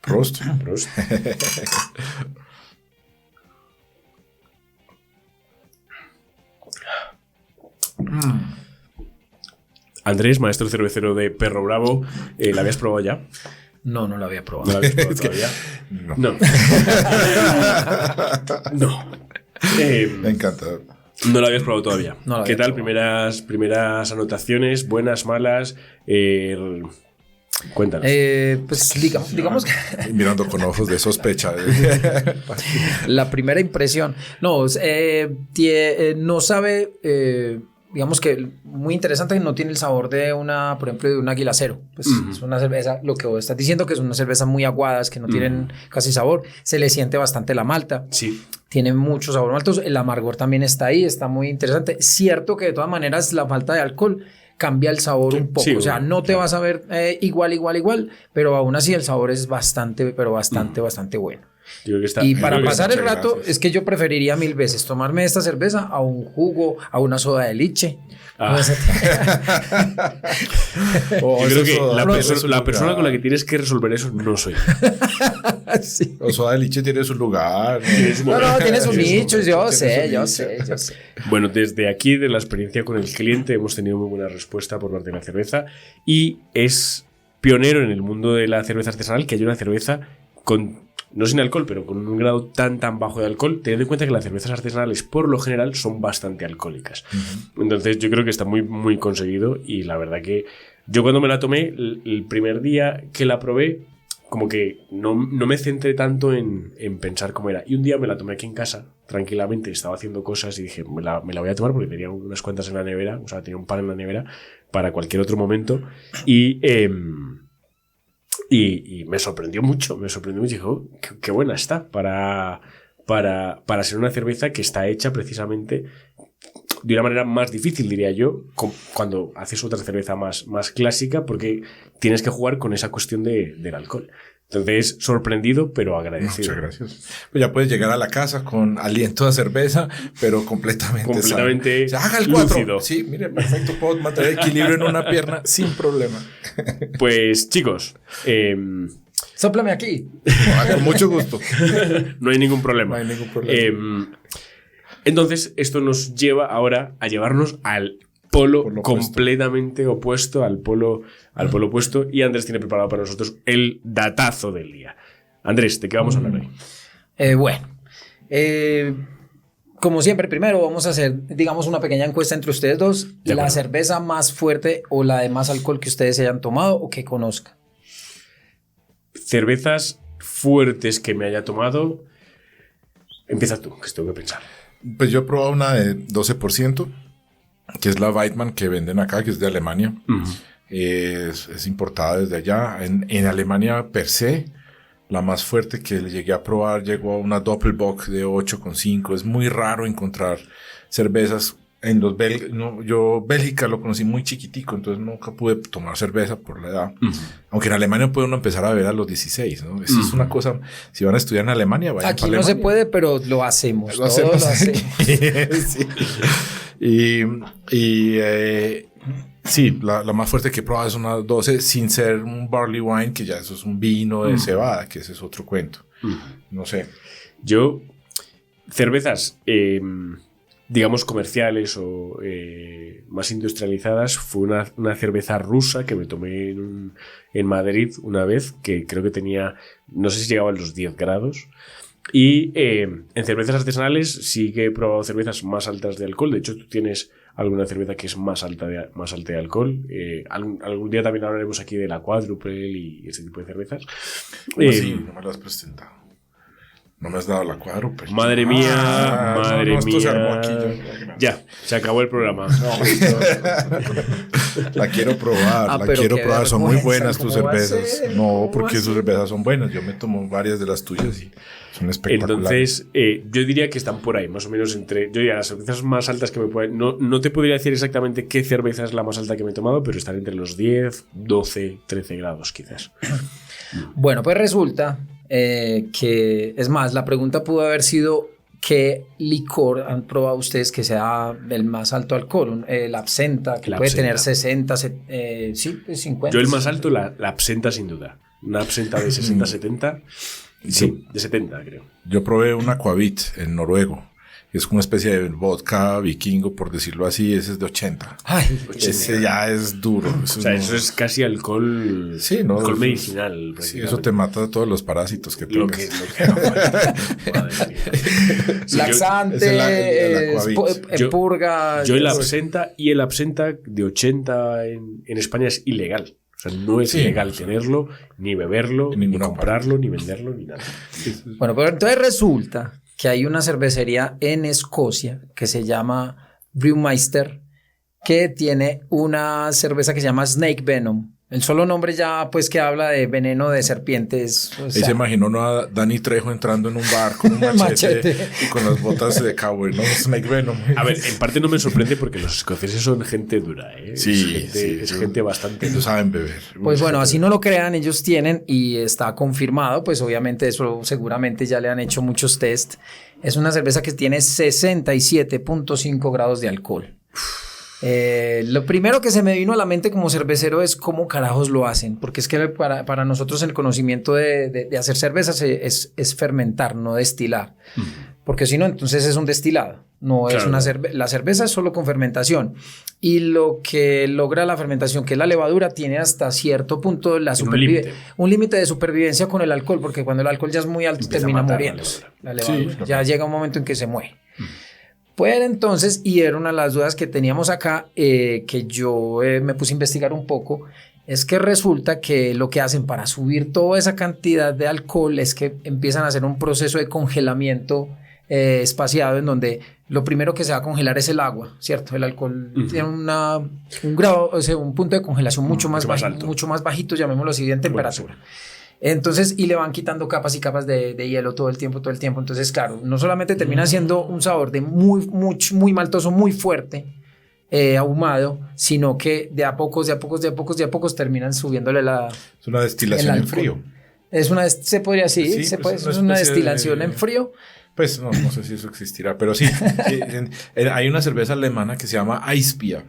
Prost. Prost. Andrés, maestro cervecero de Perro Bravo, ¿la habías probado ya? No la había probado. ¿No la habías probado todavía? No. Me encanta. No la habías probado todavía. No ¿Qué tal? Probado. Primeras anotaciones, buenas, malas. Cuéntanos. Pues digamos que mirando con ojos de sospecha. La primera impresión. No sabe. Digamos que muy interesante, que no tiene el sabor de por ejemplo, de un Águila Cero. Pues es una cerveza, lo que vos estás diciendo, que es una cerveza muy aguadas, que no tienen casi sabor. Se le siente bastante la malta. Sí. Tiene mucho sabor malto. El amargor también está ahí, está muy interesante. Cierto que de todas maneras la falta de alcohol cambia el sabor un poco. O sea, no te vas a ver igual, pero aún así el sabor es bastante bueno. Y para pasar el rato, es que yo preferiría 1000 veces tomarme esta cerveza a un jugo, a una soda de liche. Yo creo que la persona con la que tienes que resolver eso no soy. Sí. O soda de liche tiene su lugar. Tiene su nicho, yo sé. Bueno, desde aquí, de la experiencia con el cliente, hemos tenido muy buena respuesta por parte de la cerveza, y es pionero en el mundo de la cerveza artesanal que hay una cerveza no sin alcohol, pero con un grado tan bajo de alcohol, teniendo en cuenta que las cervezas artesanales por lo general son bastante alcohólicas. Entonces yo creo que está muy, muy conseguido, y la verdad que yo cuando me la tomé, el primer día que la probé, como que no me centré tanto en pensar cómo era. Y un día me la tomé aquí en casa, tranquilamente, estaba haciendo cosas y dije, me la voy a tomar porque tenía unas cuantas en la nevera, o sea, tenía un par en la nevera para cualquier otro momento. Y me sorprendió mucho. Dije, qué buena está para ser una cerveza que está hecha precisamente. de una manera más difícil, diría yo, cuando haces otra cerveza más clásica, porque tienes que jugar con esa cuestión del alcohol. Entonces, sorprendido, pero agradecido. Muchas gracias. Pues ya puedes llegar a la casa con aliento de cerveza, pero completamente sano. O sea, haga el 4. lúcido. Sí, mire, perfecto. Puedo mantener equilibrio en una pierna sin problema. Pues, chicos, Sóplame aquí. Con mucho gusto. no hay ningún problema. No hay ningún problema. Entonces, esto nos lleva ahora a llevarnos al polo completamente opuesto, al polo opuesto, y Andrés tiene preparado para nosotros el datazo del día. Andrés, ¿de qué vamos a hablar hoy? Bueno, como siempre, primero vamos a hacer, digamos, una pequeña encuesta entre ustedes dos. La cerveza más fuerte o la de más alcohol que ustedes hayan tomado o que conozcan. Cervezas fuertes que me haya tomado. Empieza tú, que tengo que pensar. Pues yo he probado una de 12%, que es la Weidmann que venden acá, que es de Alemania. Uh-huh. Es importada desde allá. En Alemania per se, la más fuerte que le llegué a probar llegó a una Doppelbock de 8,5. Es muy raro encontrar cervezas en los yo Bélgica lo conocí muy chiquitico, entonces nunca pude tomar cerveza por la edad. Uh-huh. Aunque en Alemania puede uno empezar a beber a los 16, ¿no? Eso es una cosa. Si van a estudiar en Alemania, vayan aquí no Alemania. Se puede, pero lo hacemos. Lo hacemos. Sí. Sí, la más fuerte que he probado es una 12 sin ser un barley wine, que ya eso es un vino de cebada, que ese es otro cuento. No sé. Yo, cervezas, digamos, comerciales o más industrializadas, fue una cerveza rusa que me tomé en Madrid una vez, que creo que tenía, no sé si llegaba a los 10 grados. Y en cervezas artesanales sí que he probado cervezas más altas de alcohol. De hecho, tú tienes alguna cerveza que es más alta de alcohol. Algún día también hablaremos aquí de la Quadruple y ese tipo de cervezas. Sí, no me lo has presentado. No me has dado la Quadruple. Madre mía, madre mía. Esto se armó aquí. Ya, se acabó el programa. La quiero probar, Son muy buenas tus cervezas. No, porque tus cervezas son buenas. Yo me tomo varias de las tuyas y son espectaculares. Entonces, yo diría que están por ahí, más o menos entre... Yo diría las cervezas más altas que me pueden... No te podría decir exactamente qué cerveza es la más alta que me he tomado, pero están entre los 10, 12, 13 grados quizás. Bueno, pues resulta... que es más, la pregunta pudo haber sido ¿qué licor han probado ustedes que sea el más alto alcohol? El absenta, que puede tener 60, 50. Yo el más alto, la absenta sin duda. Una absenta de 60, 70. Sí, de 70 creo. Yo probé un Aquavit en noruego. Es una especie de vodka vikingo, por decirlo así. Ese es de 80. Ay, ese ya es duro. Eso es casi alcohol, sí, ¿no? Alcohol medicinal. Sí, eso te mata todos los parásitos que tengas. Laxante, purga. Yo el absenta y el absenta de 80 en España es ilegal. O sea, no es ilegal tenerlo, ni beberlo, ni comprarlo, ni venderlo, ni nada. Bueno, pero entonces resulta que hay una cervecería en Escocia que se llama Brewmeister, que tiene una cerveza que se llama Snake Venom. El solo nombre ya pues que habla de veneno de serpientes. O sea, se imaginó a Dani Trejo entrando en un bar con un machete y con las botas de cowboy, ¿no? Snake Venom. A ver, en parte no me sorprende porque los escoceses son gente dura, ¿eh? Sí, es gente bastante... Ellos saben beber. Pues bueno, así no lo crean, ellos tienen y está confirmado, pues obviamente eso seguramente ya le han hecho muchos test. Es una cerveza que tiene 67.5 grados de alcohol. Lo primero que se me vino a la mente como cervecero es cómo carajos lo hacen, porque es que para nosotros el conocimiento de hacer cervezas es fermentar, no destilar, porque si no entonces es un destilado, no claro. Es una la cerveza es solo con fermentación y lo que logra la fermentación, que es la levadura, tiene hasta cierto punto un límite de supervivencia con el alcohol, porque cuando el alcohol ya es muy alto termina muriendo la levadura. Sí, ya llega un momento en que se muere. Pues entonces, y era una de las dudas que teníamos acá, que yo me puse a investigar un poco, es que resulta que lo que hacen para subir toda esa cantidad de alcohol es que empiezan a hacer un proceso de congelamiento espaciado, en donde lo primero que se va a congelar es el agua, ¿cierto? El alcohol tiene un grado, o sea, un punto de congelación mucho más alto, mucho más bajito, llamémoslo así, en temperatura. Entonces, y le van quitando capas y capas de hielo todo el tiempo. Entonces, claro, no solamente termina siendo un sabor de muy maltoso, muy fuerte, ahumado, sino que de a pocos terminan subiéndole Es una destilación en frío. Se podría decir, sí, es una destilación en frío. Pues no sé si eso existirá, pero sí. Hay una cerveza alemana que se llama Eisbier,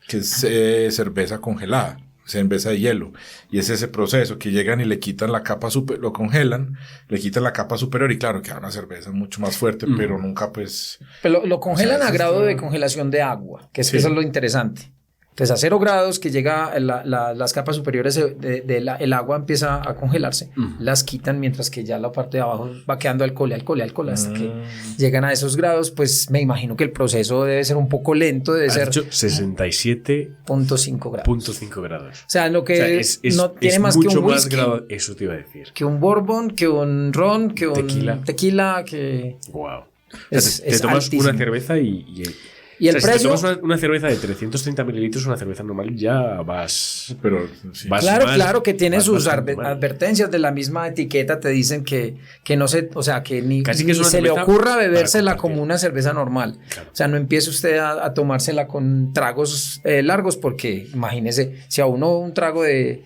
que es cerveza congelada, cerveza de hielo. Y es ese proceso que llegan y le quitan la capa superior, lo congelan, le quitan la capa superior y claro, queda una cerveza mucho más fuerte, pero nunca pues... Pero lo congelan a grado de congelación de agua, que es que eso es lo interesante. Entonces a 0 grados que llega las capas superiores el agua empieza a congelarse, las quitan mientras que ya la parte de abajo va quedando alcohol hasta que llegan a esos grados. Pues me imagino que el proceso debe ser un poco lento, debe ser 67.5 grados. O sea, lo que no tiene más que un whisky, eso te iba a decir. Que un bourbon, que un ron, que un tequila que... Wow. Te tomas altísimo. Una cerveza y el precio. Si te tomas una cerveza de 330 mililitros, una cerveza normal, ya vas. Pero sí. Claro que tiene sus advertencias de la misma etiqueta. Te dicen que no se. O sea, que ni se le ocurra bebérsela como una cerveza normal. Claro. O sea, no empiece usted a tomársela con tragos largos, porque imagínese, si a uno un trago de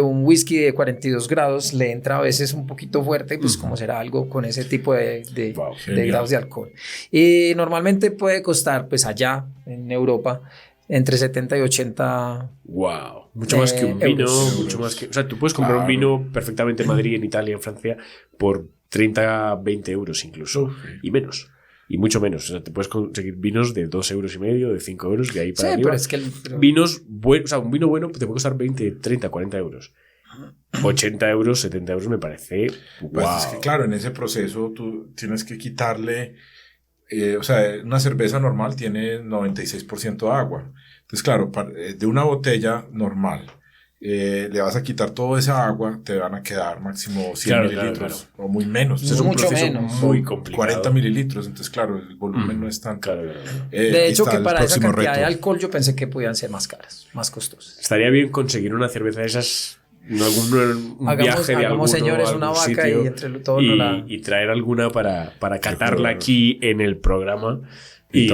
un whisky de 42 grados le entra a veces un poquito fuerte, pues como será algo con ese tipo de grados de alcohol. Y normalmente puede costar, pues allá en Europa, entre 70 y 80 wow, mucho más que un vino, mucho más que, o sea, tú puedes comprar un vino perfectamente en Madrid, en Italia, en Francia, por 30, 20 euros incluso, y menos. Y mucho menos. O sea, te puedes conseguir vinos de 2,5 euros, de 5 euros, de ahí para arriba. Pero es que vinos buenos, o sea, un vino bueno te puede costar 20, 30, 40 euros. 80 euros, 70 euros me parece. Pues es que claro, en ese proceso tú tienes que quitarle. O sea, una cerveza normal tiene 96% agua. Entonces, claro, de una botella normal. Le vas a quitar toda esa agua, te van a quedar máximo 100 mililitros, o muy menos. Es un proceso muy complicado. 40 mililitros, entonces claro, el volumen no es tan... de hecho, que para esa cantidad de alcohol yo pensé que podían ser más caras, más costosas. Estaría bien conseguir una cerveza de esas, un viaje de alguno, señores, una vaca sitio, y entre todos y traer alguna para catarla aquí en el programa. Y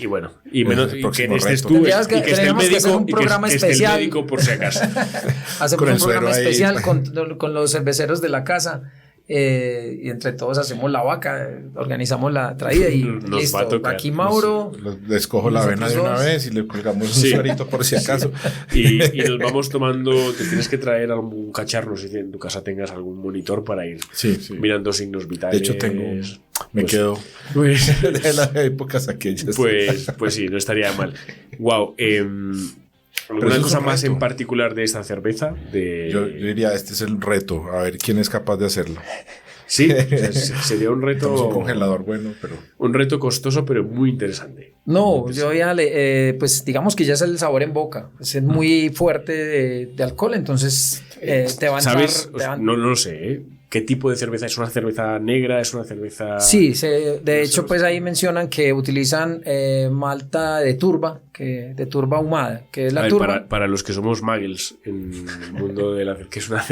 bueno, y menos y que estés tú y que esté el médico, un programa especial. El médico por si acaso. Hacemos un programa especial con los cerveceros de la casa. Y entre todos hacemos la vaca, organizamos la traída y nos listo. Va a tocar. Aquí Mauro. Les cojo la avena de una vez y le colgamos un suerito por si acaso. Y nos vamos tomando. Te tienes que traer algún cacharro si en tu casa tengas algún monitor para ir mirando signos vitales. De hecho, me quedo de las épocas aquellas. Pues sí, no estaría mal. Wow. ¿Alguna cosa más en particular de esta cerveza? Yo diría, este es el reto, a ver quién es capaz de hacerlo. Sí, sería un reto... Un congelador bueno, pero... Un reto costoso, pero muy interesante. No, yo ya pues digamos que ya es el sabor en boca. Es muy fuerte de alcohol, entonces te van a dar... ¿Sabes? No lo sé, ¿Qué tipo de cerveza? ¿Es una cerveza negra? ¿Es una cerveza...? Sí, de hecho pues ahí mencionan que utilizan malta de turba ahumada, que es la turba. Para los que somos muggles en el mundo de la que es una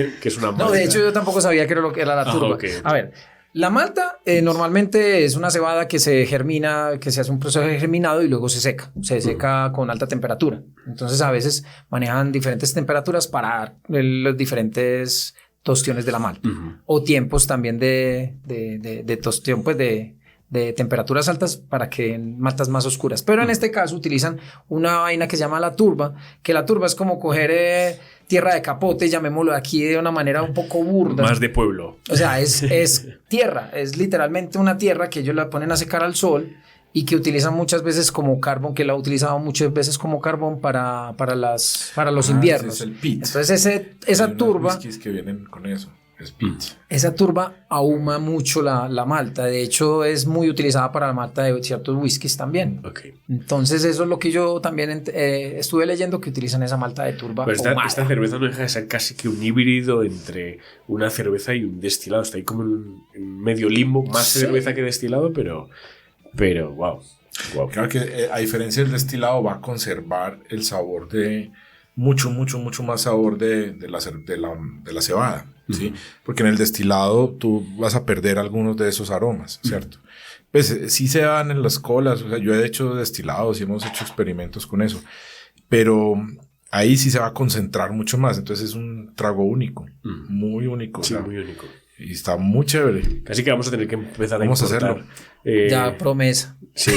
malta. No, de hecho yo tampoco sabía que era lo que era la turba. Okay. A ver, la malta normalmente es una cebada que se germina, que se hace un proceso de germinado y luego se seca con alta temperatura. Entonces a veces manejan diferentes temperaturas para los diferentes tostiones de la malta o tiempos también de tostión, pues de temperaturas altas para que maltas más oscuras, pero en este caso utilizan una vaina que se llama la turba, que la turba es como coger tierra de capote, llamémoslo aquí de una manera un poco burda, más de pueblo, o sea es tierra, es literalmente una tierra que ellos la ponen a secar al sol y que utilizan muchas veces como carbón, que la ha utilizado muchas veces como carbón para los inviernos. Es el peat. Entonces esa turba... whiskies que vienen con eso. Es peat. Esa turba ahuma mucho la malta. De hecho, es muy utilizada para la malta de ciertos whiskies también. Okay. Entonces, eso es lo que yo también estuve leyendo, que utilizan esa malta de turba. Pero esta cerveza no deja de ser casi que un híbrido entre una cerveza y un destilado. Está ahí como en medio limbo, más cerveza que destilado, pero wow. Claro que a diferencia del destilado va a conservar el sabor de mucho más sabor de la cebada, ¿sí? Porque en el destilado tú vas a perder algunos de esos aromas, ¿cierto? Pues sí se dan en las colas, o sea, yo he hecho destilados y hemos hecho experimentos con eso, pero ahí sí se va a concentrar mucho más, entonces es un trago único, muy único. Sí, o sea, muy único. Y está muy chévere. Así que vamos a tener que empezar Vamos a importar. hacerlo. Ya, promesa. Sí,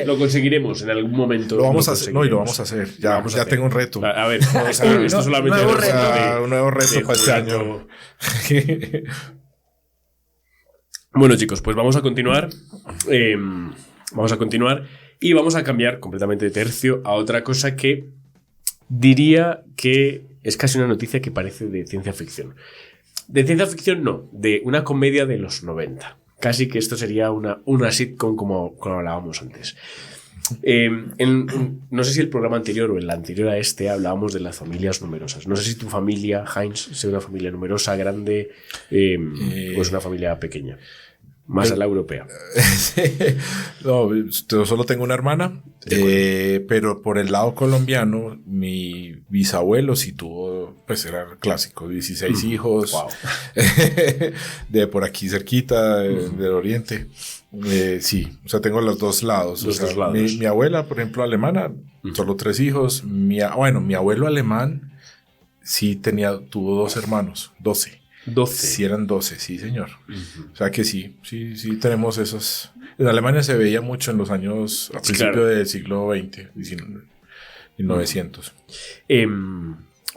lo conseguiremos en algún momento. Lo vamos a hacer, no, y lo vamos a hacer. Ya, Vamos a ya hacer. tengo un reto. A ver, esto solamente nuevo es reto. Un nuevo reto de para este jurado. año. Bueno, chicos, pues vamos a continuar. Y vamos a cambiar completamente de tercio a otra cosa que diría que es casi una noticia que parece de ciencia ficción. De ciencia ficción no, de una comedia de los 90. Casi que esto sería una sitcom como hablábamos antes. No sé si el programa anterior o el anterior a este hablábamos de las familias numerosas. No sé si tu familia, Heinz, sea una familia numerosa, grande o es una familia pequeña. Más a la europea. No, yo solo tengo una hermana, pero por el lado colombiano, mi bisabuelo sí tuvo, pues era clásico, 16 hijos, Wow. de por aquí cerquita, del oriente. Sí, o sea, tengo los dos lados. Los o sea, dos lados. Mi abuela, por ejemplo, alemana, solo 3 hijos. Mi abuelo alemán sí tuvo 2 hermanos, 12. 12. Sí, eran 12, sí, señor. O sea que sí tenemos esos. En Alemania se veía mucho en los años, a principio claro. del siglo XX, 1900.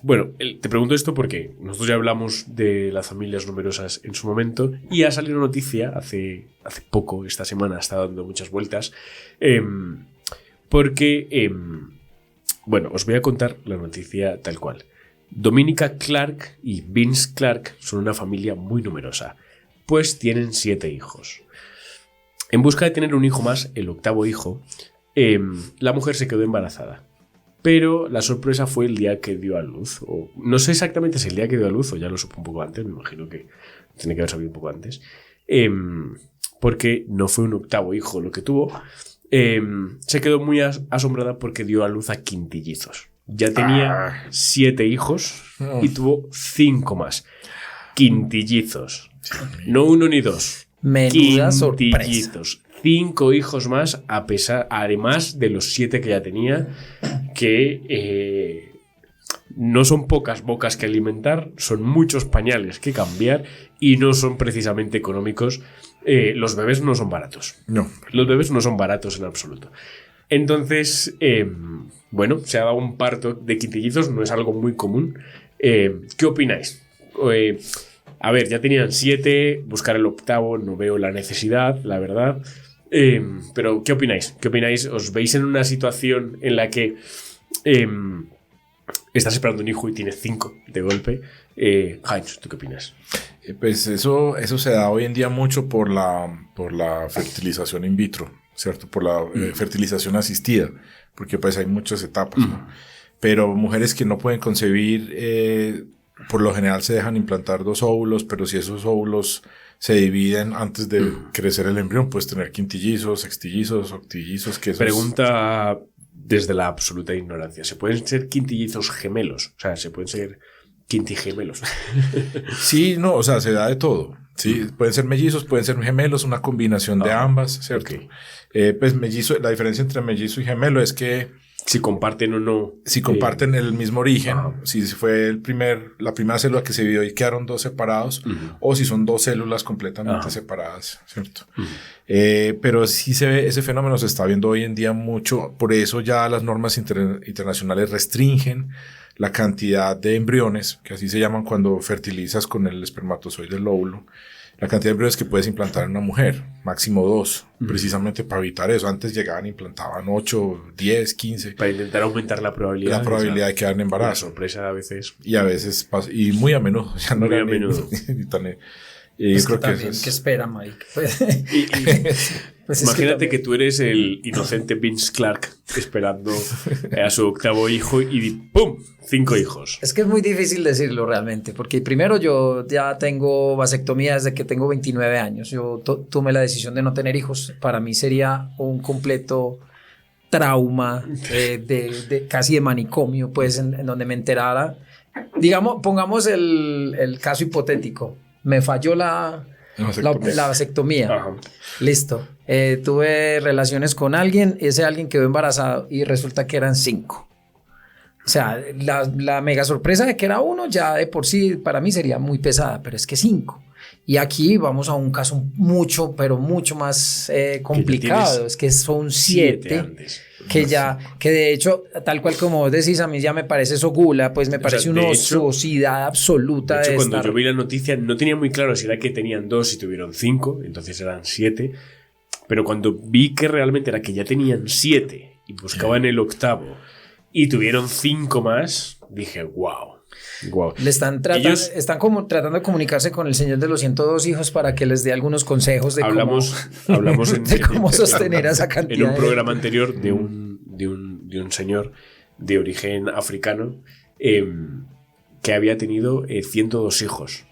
Bueno, te pregunto esto porque nosotros ya hablamos de las familias numerosas en su momento y ha salido una noticia hace poco, esta semana está dando muchas vueltas, porque, bueno, os voy a contar la noticia tal cual. Dominica Clark y Vince Clark son una familia muy numerosa, pues tienen 7 hijos. En busca de tener un hijo más, el 8º hijo, la mujer se quedó embarazada. Pero la sorpresa fue el día que dio a luz. O, no sé exactamente si el día que dio a luz o ya lo supo un poco antes, me imagino que tiene que haber sabido un poco antes. Porque no fue un 8º hijo lo que tuvo. Se quedó muy asombrada porque dio a luz a quintillizos. Ya tenía 7 hijos y tuvo 5 más. Quintillizos. No 1 ni 2. Menuda sorpresa. Quintillizos. 5 hijos más, además de los 7 que ya tenía, que no son pocas bocas que alimentar, son muchos pañales que cambiar y no son precisamente económicos. Los bebés no son baratos. No. Los bebés no son baratos en absoluto. Entonces, bueno, se ha dado un parto de quintillizos, no es algo muy común. ¿Qué opináis? A ver, ya tenían 7, buscar el 8º no veo la necesidad, la verdad. Pero, ¿qué opináis? ¿Qué opináis? ¿Os veis en una situación en la que estás esperando un hijo y tienes 5 de golpe? Heinz, ¿tú qué opinas? Pues eso se da hoy en día mucho por la fertilización in vitro, ¿cierto? Por la fertilización asistida, porque pues hay muchas etapas, ¿no? Pero mujeres que no pueden concebir, por lo general se dejan implantar 2 óvulos, pero si esos óvulos se dividen antes de crecer el embrión, puedes tener quintillizos, sextillizos, octillizos. Que Pregunta desde la absoluta ignorancia. ¿Se pueden ser quintillizos gemelos? O sea, ¿se pueden ser quintigemelos? Sí, no, o sea, se da de todo. Sí, pueden ser mellizos, pueden ser gemelos, una combinación de ambas, ¿cierto? Okay. Pues mellizo, la diferencia entre mellizo y gemelo es que si comparten o no. Si comparten el mismo origen, si fue la primera célula que se vio y quedaron 2 separados, o si son 2 células completamente separadas, ¿cierto? Pero sí ese fenómeno se está viendo hoy en día mucho, por eso ya las normas internacionales restringen la cantidad de embriones, que así se llaman cuando fertilizas con el espermatozoide del óvulo, la cantidad de embriones que puedes implantar en una mujer, máximo 2, precisamente para evitar eso. Antes llegaban e implantaban 8, 10, 15. Para intentar aumentar la probabilidad. La probabilidad de quedar en embarazo. La sorpresa a veces. Y a veces pasa, y muy a menudo. Ya no muy a menudo. Pues creo que también, ¿qué espera, Mike? Pues imagínate que tú eres el inocente Vince Clark esperando a su 8º hijo y ¡pum! 5 hijos. Es que es muy difícil decirlo realmente, porque primero yo ya tengo vasectomía desde que tengo 29 años. Yo tomé la decisión de no tener hijos. Para mí sería un completo trauma, casi de manicomio, pues, en donde me enterara. Digamos, pongamos el caso hipotético. Me falló la vasectomía. Ajá. Listo. Tuve relaciones con alguien, ese alguien quedó embarazado y resulta que eran 5. O sea, la mega sorpresa de que era 1 ya de por sí para mí sería muy pesada, pero es que 5. Y aquí vamos a un caso mucho, pero mucho más complicado. Es que son 7. Que de hecho, tal cual como vos decís, a mí ya me parece eso gula, pues me parece una ociosidad absoluta. De hecho, cuando yo vi la noticia no tenía muy claro si era que tenían 2 y tuvieron 5, entonces eran 7. Pero cuando vi que realmente era que ya tenían 7 y buscaban el 8º y tuvieron 5 más, dije, wow. Le están como tratando de comunicarse con el señor de los 102 hijos para que les dé algunos consejos de hablamos de cómo sostener a esa cantidad. En un programa anterior de un señor de origen africano que había tenido 102 hijos.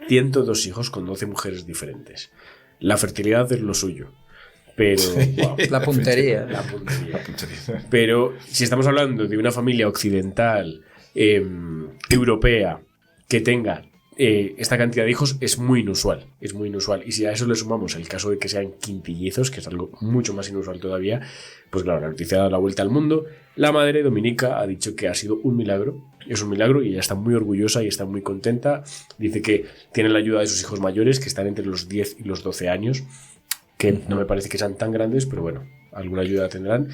102 hijos con 12 mujeres diferentes. La fertilidad es lo suyo. Pero wow, la puntería. Pero si estamos hablando de una familia occidental europea que tenga esta cantidad de hijos, es muy inusual. Y si a eso le sumamos el caso de que sean quintillizos, que es algo mucho más inusual todavía, pues claro, la noticia ha dado la vuelta al mundo. La madre, Dominica, ha dicho que ha sido un milagro. Es un milagro y ella está muy orgullosa y está muy contenta. Dice que tiene la ayuda de sus hijos mayores, que están entre los 10 y los 12 años, que no me parece que sean tan grandes, pero bueno, alguna ayuda tendrán.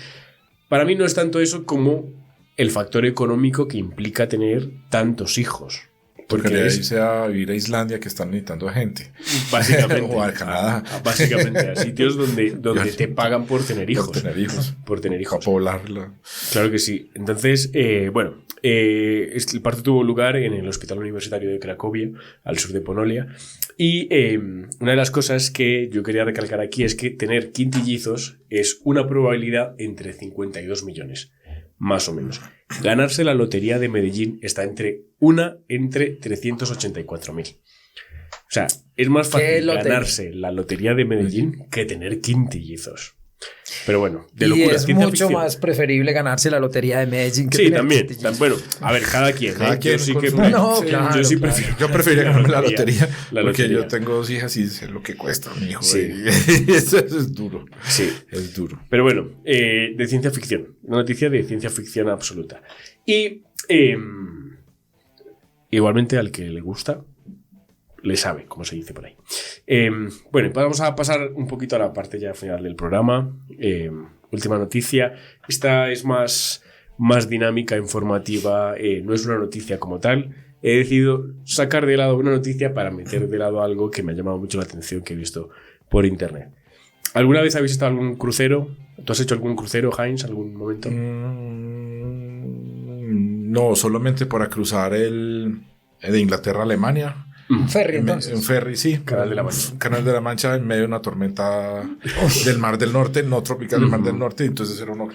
Para mí no es tanto eso como el factor económico que implica tener tantos hijos. Porque de ahí sea vivir a Islandia, que están necesitando gente. Básicamente. O a Canadá. Básicamente, a sitios donde te pagan por tener hijos. Por tener hijos. Para poblarla. Claro que sí. Entonces, el parto tuvo lugar en el Hospital Universitario de Cracovia, al sur de Ponolia. Y una de las cosas que yo quería recalcar aquí es que tener quintillizos es una probabilidad entre 52 millones. Más o menos. Ganarse la lotería de Medellín está entre 384.000. O sea, es más fácil ganarse la lotería de Medellín que tener quintillizos. Pero bueno, de locura. Y es mucho más preferible ganarse la lotería de Medellín que sí, también. Bueno, a ver, cada quien. Yo sí que prefiero. Yo preferiría ganarme la lotería. Porque yo tengo 2 hijas y sé lo que cuesta mi hijo. Sí. Eso es duro. Sí. Es duro. Pero bueno, de ciencia ficción. Una noticia de ciencia ficción absoluta. Y igualmente al que le gusta, le sabe, como se dice por ahí. Bueno, vamos a pasar un poquito a la parte ya final del programa. Última noticia. Esta es más dinámica, informativa. No es una noticia como tal. He decidido sacar de lado una noticia para meter de lado algo que me ha llamado mucho la atención, que he visto por internet. ¿Alguna vez habéis estado en algún crucero? ¿Tú has hecho algún crucero, Heinz, algún momento? No, solamente para cruzar de Inglaterra a Alemania. Un ferry, entonces. Un ferry, sí. Canal de la Mancha. Canal de la Mancha en medio de una tormenta del Mar del Norte, no tropical del Mar del Norte. Entonces era uno...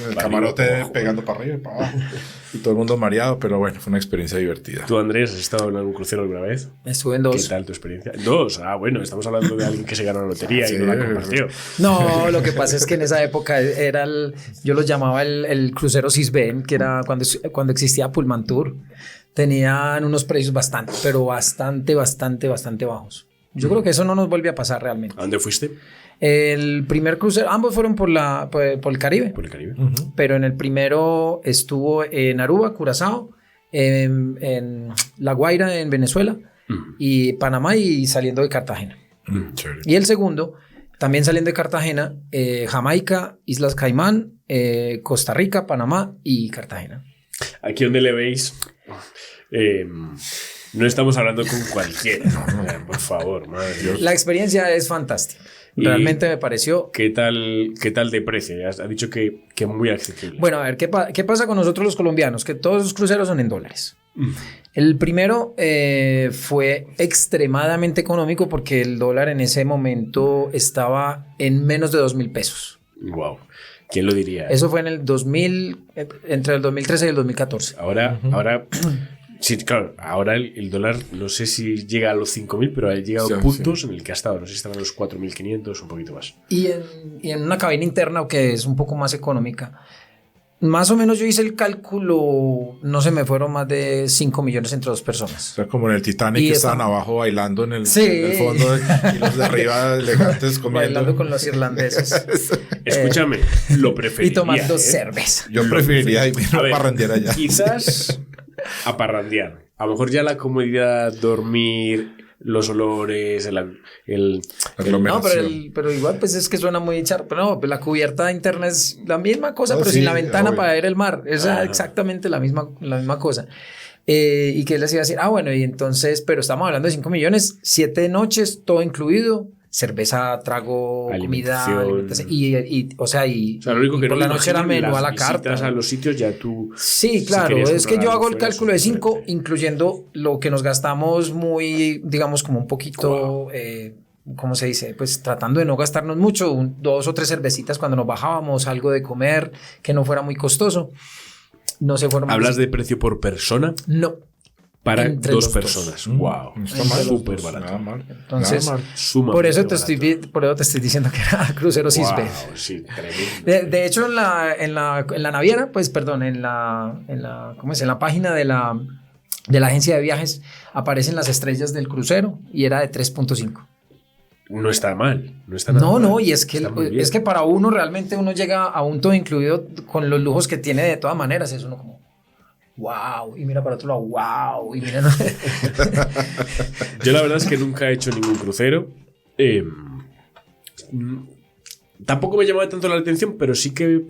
el camarote pegando para arriba y para abajo. Y todo el mundo mareado, pero bueno, fue una experiencia divertida. ¿Tú, Andrés, has estado en algún crucero alguna vez? Estuve en 2. ¿Qué tal tu experiencia? 2. Bueno, estamos hablando de alguien que se ganó la lotería y no la compartió. No, lo que pasa es que en esa época era yo lo llamaba el crucero Sisben, que era cuando existía Pullman Tour. Tenían unos precios bastante bajos. Yo creo que eso no nos vuelve a pasar realmente. ¿A dónde fuiste? El primer crucero, ambos fueron por el Caribe. Por el Caribe. Pero en el primero estuvo en Aruba, Curazao, en La Guaira, en Venezuela, y Panamá, y saliendo de Cartagena. Y el segundo, también saliendo de Cartagena, Jamaica, Islas Caimán, Costa Rica, Panamá y Cartagena. Aquí donde le veis... no estamos hablando con cualquiera. Por favor, madre Dios. La experiencia es fantástica. Realmente me pareció. ¿Qué tal de precio? Ha dicho que muy accesible. Bueno, a ver, ¿qué pasa con nosotros los colombianos? Que todos los cruceros son en dólares. El primero fue extremadamente económico porque el dólar en ese momento estaba en menos de 2.000 pesos. Wow. ¿Quién lo diría? Eso fue en el 2000, entre el 2013 y el 2014. Ahora Sí, claro, ahora el dólar no sé si llega a los 5.000, pero ha llegado a puntos en el que ha estado, no sé si estaban a los 4.500, un poquito más. Y en una cabina interna que es un poco más económica, más o menos yo hice el cálculo, no se me fueron más de 5 millones entre dos personas. O sea, como en el Titanic Y que esta- estaban abajo bailando en el fondo y los de arriba elegantes comiendo. Bailando con los irlandeses. Escúchame, lo preferiría. Y tomando ¿eh? cerveza. Yo preferiría irme A a ver, parrandear allá. Quizás a parrandear. A lo mejor ya la comodidad, dormir, los olores, No, Aglomeración. pero igual pues es que suena muy charro. Pero no, pues la cubierta interna es la misma cosa, No, pero sí, sin la ventana obvio. para ver el mar. Es Ajá. exactamente la misma cosa. ¿Y qué les iba a decir? Bueno, y entonces, pero estamos hablando de 5 millones, 7 noches, todo incluido. Cerveza, trago, comida, Alimentación. y o sea, O sea, lo único que por no la me noche era imagino, menú a las la carta. visitas a los sitios ya tú... Sí, si claro, querías es que comprar yo algo hago el fuera, cálculo de eso es 5, diferente. incluyendo lo que nos gastamos muy, digamos, como un poquito, ¿cómo se dice? Pues tratando de no gastarnos mucho, 2 o 3 cervecitas cuando nos bajábamos, algo de comer que no fuera muy costoso. No se fueron. ¿Hablas de precio por persona? No. Para Entre dos los personas. Mm, Wow. no está Entre mal. los Súper dos. barato. Nada mal. Entonces, Nada mal. Sumamente por eso barato. por eso te estoy diciendo que era crucero Wow, Cisbe. sí, tremendo. De hecho, en la naviera, pues, perdón, ¿cómo es? En la página de la agencia de viajes aparecen las estrellas del crucero y era de 3.5. No está mal. No está nada No, mal. y es que para uno realmente uno llega a un todo incluido con los lujos que tiene de todas maneras. Es uno como, wow, y mira para otro lado, wow, y mira. Yo la verdad es que nunca he hecho ningún crucero. Tampoco me llamaba tanto la atención, pero sí que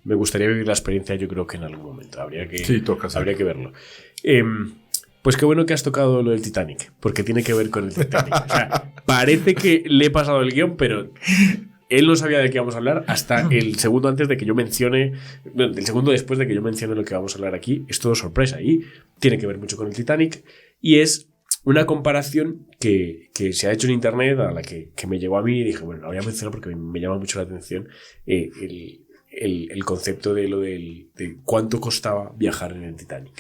me gustaría vivir la experiencia, yo creo que en algún momento. Sí, toca hacerlo. Habría que verlo. Pues qué bueno que has tocado lo del Titanic, porque tiene que ver con el Titanic. O sea, parece que le he pasado el guión, pero él no sabía de qué vamos a hablar hasta el segundo antes de que yo mencione, el segundo después de que yo mencione lo que vamos a hablar aquí. Es todo sorpresa y tiene que ver mucho con el Titanic y es una comparación que se ha hecho en internet a la que me llegó a mí y dije, bueno, la voy a mencionar porque me llama mucho la atención el concepto de de cuánto costaba viajar en el Titanic.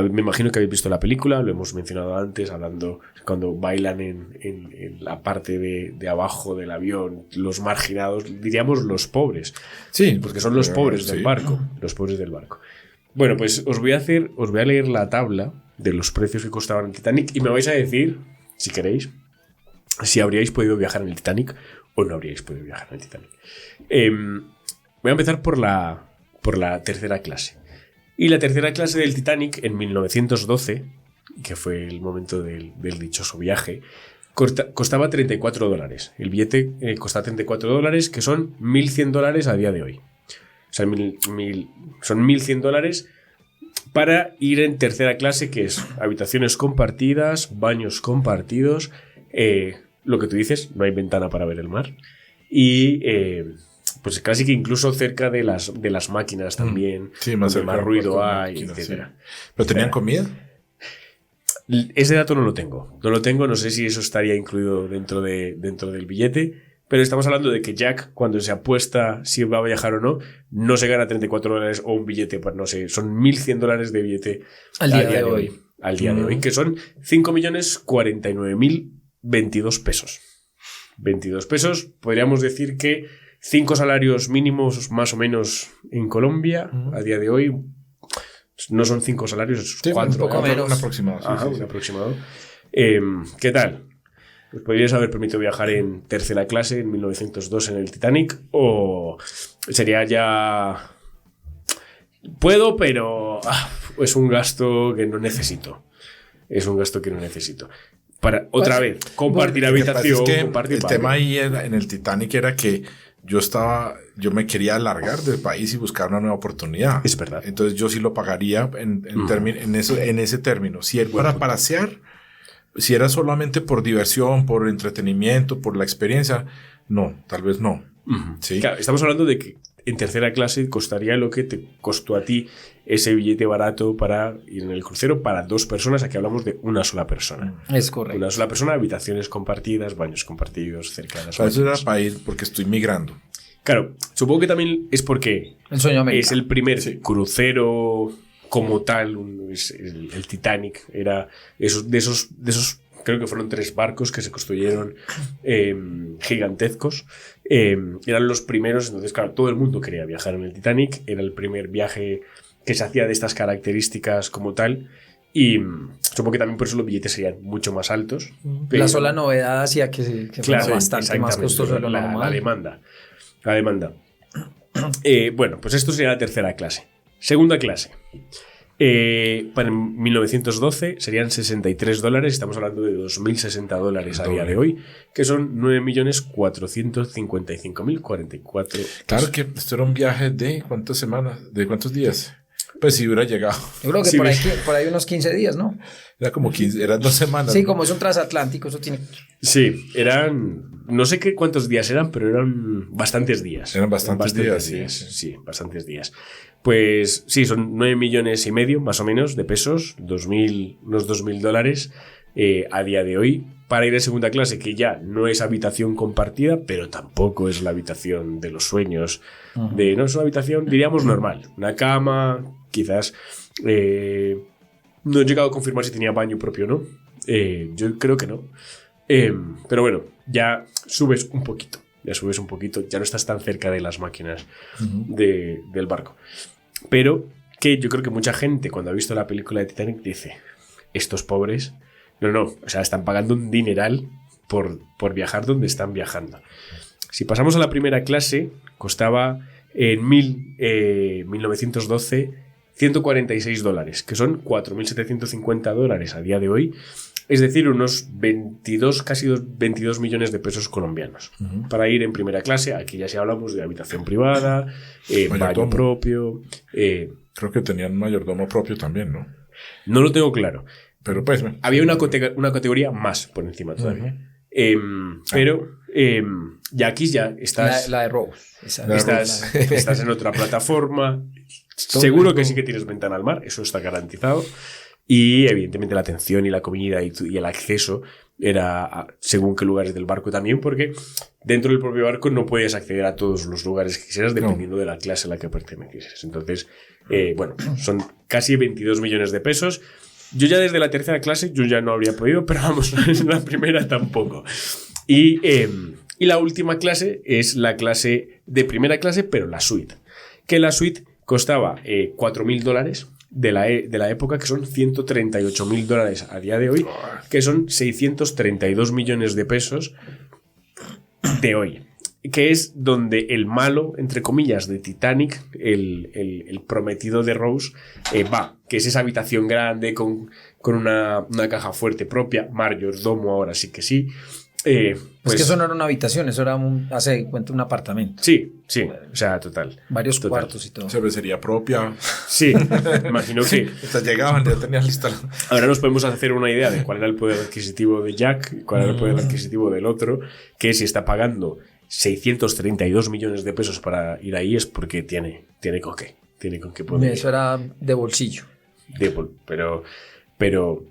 Me imagino que habéis visto la película, lo hemos mencionado antes, hablando cuando bailan en la parte de abajo del avión, los marginados, diríamos los pobres. Sí, Porque son los pobres del sí. barco. Los pobres del barco. Bueno, pues os voy a leer la tabla de los precios que costaban el Titanic y me vais a decir, si queréis, si habríais podido viajar en el Titanic o no habríais podido viajar en el Titanic. Voy a empezar por la tercera clase. Y la tercera clase del Titanic en 1912, que fue el momento del dichoso viaje, costaba $34. El billete costaba $34, que son $1.100 a día de hoy. O sea, son $1.100 para ir en tercera clase, que es habitaciones compartidas, baños compartidos, lo que tú dices, no hay ventana para ver el mar. Y pues casi que incluso cerca de las máquinas también, Sí, más donde cerca más ruido de las hay, máquinas, etcétera. sí. ¿Pero tenían comida? Ese dato no lo tengo. No sé si eso estaría incluido dentro del billete, pero estamos hablando de que Jack, cuando se apuesta si va a viajar o no se gana $34 o un billete, pues no sé, son $1.100 de billete Al día de hoy. Al día de hoy, que son 5.049.022 pesos. 22 pesos, podríamos decir que 5 salarios mínimos más o menos en Colombia a día de hoy. No son 5 salarios, es 4. un poco menos. Un aproximado. Sí, Ajá, sí, un sí. aproximado. ¿Qué tal? Pues podrías haber permitido viajar en tercera clase en 1902 en el Titanic o sería ya... Puedo, pero es un gasto que no necesito. Es un gasto que no necesito. Para, otra vez, compartir Lo que pasa habitación, es que compartir el baño. tema ahí en el Titanic era que yo me quería largar del país y buscar una nueva oportunidad. Es verdad. Entonces yo sí lo pagaría en ese término. Si era para pasear, si era solamente por diversión, por entretenimiento, por la experiencia, no, tal vez no. Ujú. Sí. Claro, estamos hablando de que en tercera clase costaría lo que te costó a ti ese billete barato para ir en el crucero para 2 personas. Aquí hablamos de una sola persona. Es correcto. Una sola persona, habitaciones compartidas, baños compartidos, cerca de las Para eso era máquinas. para ir porque estoy migrando. Claro, supongo que también es porque El sueño americano. es el primer crucero como tal, el Titanic era de esos creo que fueron 3 barcos que se construyeron gigantescos. Eran los primeros, entonces claro, todo el mundo quería viajar en el Titanic, era el primer viaje que se hacía de estas características como tal, y supongo que también por eso los billetes serían mucho más altos. La sola novedad hacía que fuera bastante más costoso de lo normal. La demanda. Bueno, pues esto sería la tercera clase. Segunda clase. Para 1912 serían $63, estamos hablando de $2.060 a día de hoy, que son 9.455.044. Claro que esto era un viaje de ¿cuántas semanas? ¿De cuántos días? Pues si hubiera llegado. Yo creo que Sí, por ahí unos 15 días, ¿no? Era como 15, eran 2 semanas. Sí, ¿no? como es un transatlántico, eso tiene... Sí, eran... No sé cuántos días eran, pero eran bastantes días. Eran bastantes días, sí, bastantes días. Pues sí, son 9,5 millones más o menos de pesos, unos $2.000 a día de hoy, para ir en segunda clase, que ya no es habitación compartida, pero tampoco es la habitación de los sueños. No es una habitación, diríamos, normal. Una cama, quizás... no he llegado a confirmar si tenía baño propio o no. Yo creo que no. Pero bueno, ya subes un poquito. Ya no estás tan cerca de las máquinas del barco. Pero que yo creo que mucha gente, cuando ha visto la película de Titanic, dice: estos pobres, o sea, están pagando un dineral por viajar donde están viajando. Si pasamos a la primera clase, costaba en 1912 $146, que son $4.750 a día de hoy. Es decir, unos 22, casi 22 millones de pesos colombianos. Para ir en primera clase, aquí ya sí hablamos de habitación privada, baño propio. Creo que tenían un mayordomo propio también, ¿no? No lo tengo claro. Pero pues... Había una categoría más por encima todavía. Pero ya aquí ya estás... La de Rose. Estás en otra plataforma. Seguro que sí que tienes ventana al mar, eso está garantizado. Y evidentemente la atención y la comida y el acceso era según qué lugares del barco también, porque dentro del propio barco no puedes acceder a todos los lugares que quisieras dependiendo de la clase a la que pertenecieses. Entonces, bueno, son casi 22 millones de pesos. Yo ya desde la tercera clase yo ya no habría podido, pero vamos, en la primera tampoco. Y la última clase es la clase de primera clase, pero la suite. Que la suite costaba $4.000 de la época, que son $138.000 a día de hoy, que son 632 millones de pesos de hoy, que es donde el malo, entre comillas, de Titanic, el prometido de Rose, va, que es esa habitación grande con una caja fuerte propia, mayordomo, ahora sí que sí. Pues, es que eso no era una habitación, eso era un apartamento. Sí, o sea, total. Varios cuartos y todo. Cervecería propia. Sí, imagino que... Llegaban, ya tenías lista. Ahora nos podemos hacer una idea de cuál era el poder adquisitivo de Jack, cuál era el poder adquisitivo del otro, que si está pagando 632 millones de pesos para ir ahí es porque tiene con qué poder. Eso era de bolsillo. Pero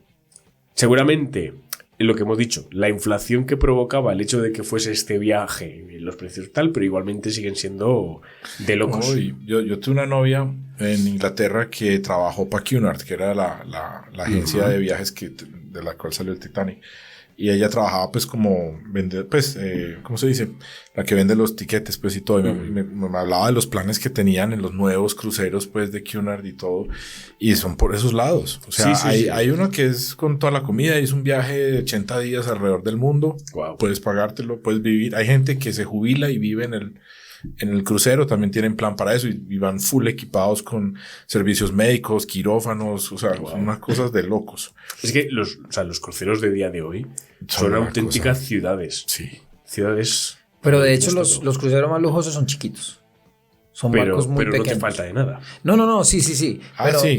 seguramente... lo que hemos dicho, la inflación que provocaba el hecho de que fuese este viaje, los precios tal, pero igualmente siguen siendo de locos. Yo tuve una novia en Inglaterra que trabajó para Cunard, que era la agencia de viajes de la cual salió el Titanic. Y ella trabajaba pues como vender, pues, ¿cómo se dice? La que vende los tiquetes pues y todo. Y me hablaba de los planes que tenían en los nuevos cruceros pues de Cunard y todo. Y son por esos lados. O sea, hay uno que es con toda la comida y es un viaje de 80 días alrededor del mundo. Wow. Puedes pagártelo, puedes vivir. Hay gente que se jubila y vive en el crucero, también tienen plan para eso y van full equipados con servicios médicos, quirófanos, o sea, son unas cosas de locos. Es que los cruceros de día de hoy son auténticas ciudades. Sí. Ciudades... Pero de hecho los cruceros más lujosos son chiquitos. Son barcos muy pequeños. Pero no te falta de nada. No, sí. Sí,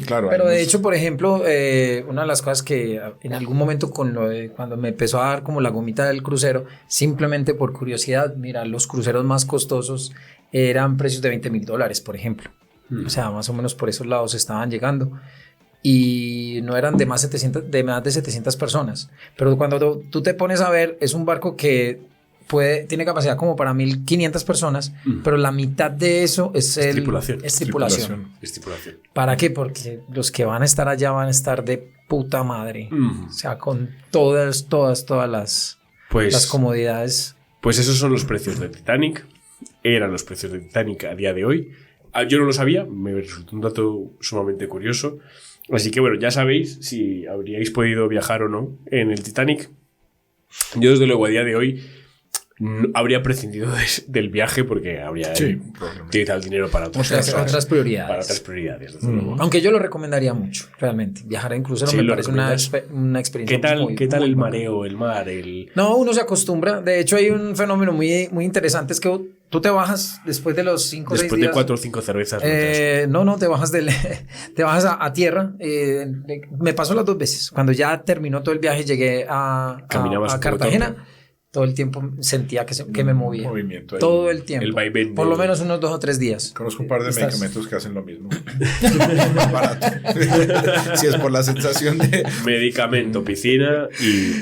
claro. Pero de hecho, por ejemplo, una de las cosas que en algún momento cuando me empezó a dar como la gomita del crucero, simplemente por curiosidad, mira, los cruceros más costosos eran precios de $20,000, por ejemplo. O sea, más o menos por esos lados estaban llegando. Y no eran de más de 700 personas. Pero cuando tú te pones a ver, es un barco que tiene capacidad como para 1.500 personas, pero la mitad de eso es tripulación. ¿Para qué? Porque los que van a estar allá van a estar de puta madre. O sea, con todas las comodidades. Pues esos son los precios de Titanic. Eran los precios de Titanic a día de hoy. Yo no lo sabía, me resultó un dato sumamente curioso. Así que bueno, ya sabéis si habríais podido viajar o no en el Titanic. Yo desde luego a día de hoy habría prescindido del viaje porque habría utilizado el dinero para otras prioridades. Para otras prioridades, desde luego. Aunque yo lo recomendaría mucho, realmente. Viajar en crucero me parece una experiencia. ¿Qué tal el mareo, el mar? No, uno se acostumbra. De hecho, hay un fenómeno muy, muy interesante, es que tú te bajas después de los 5 o 6 días. Después de 4 o 5 cervezas. No, te bajas a tierra. Me pasó las 2 veces. Cuando ya terminó todo el viaje, llegué a Cartagena. Todo el tiempo sentía que me movía. Movimiento ahí. Todo el tiempo. El vaivén. Por lo menos unos 2 o 3 días. Conozco un par de medicamentos que hacen lo mismo. Barato. Si es por la sensación de... Medicamento, piscina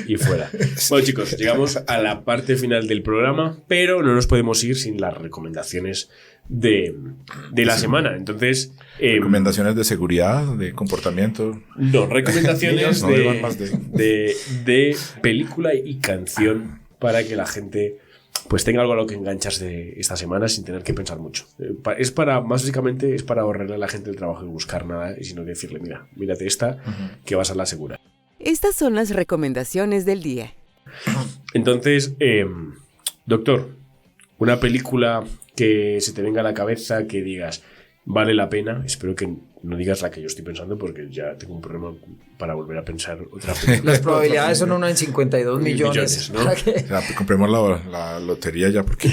y fuera. Bueno, chicos, llegamos a la parte final del programa, pero no nos podemos ir sin las recomendaciones de la semana. Entonces... recomendaciones de seguridad, de comportamiento. No, recomendaciones Niños, de película y canción para que la gente pues tenga algo a lo que engancharse esta semana sin tener que pensar mucho. Básicamente es para ahorrarle a la gente el trabajo de buscar nada y sino decirle, mírate esta, que vas a la segura. Estas son las recomendaciones del día. Entonces, doctor, una película que se te venga a la cabeza, que digas, vale la pena. Espero que no digas la que yo estoy pensando porque ya tengo un problema para volver a pensar otra película. Las probabilidades son 1 en 52 millones. ¿No? O sea, compremos la lotería ya porque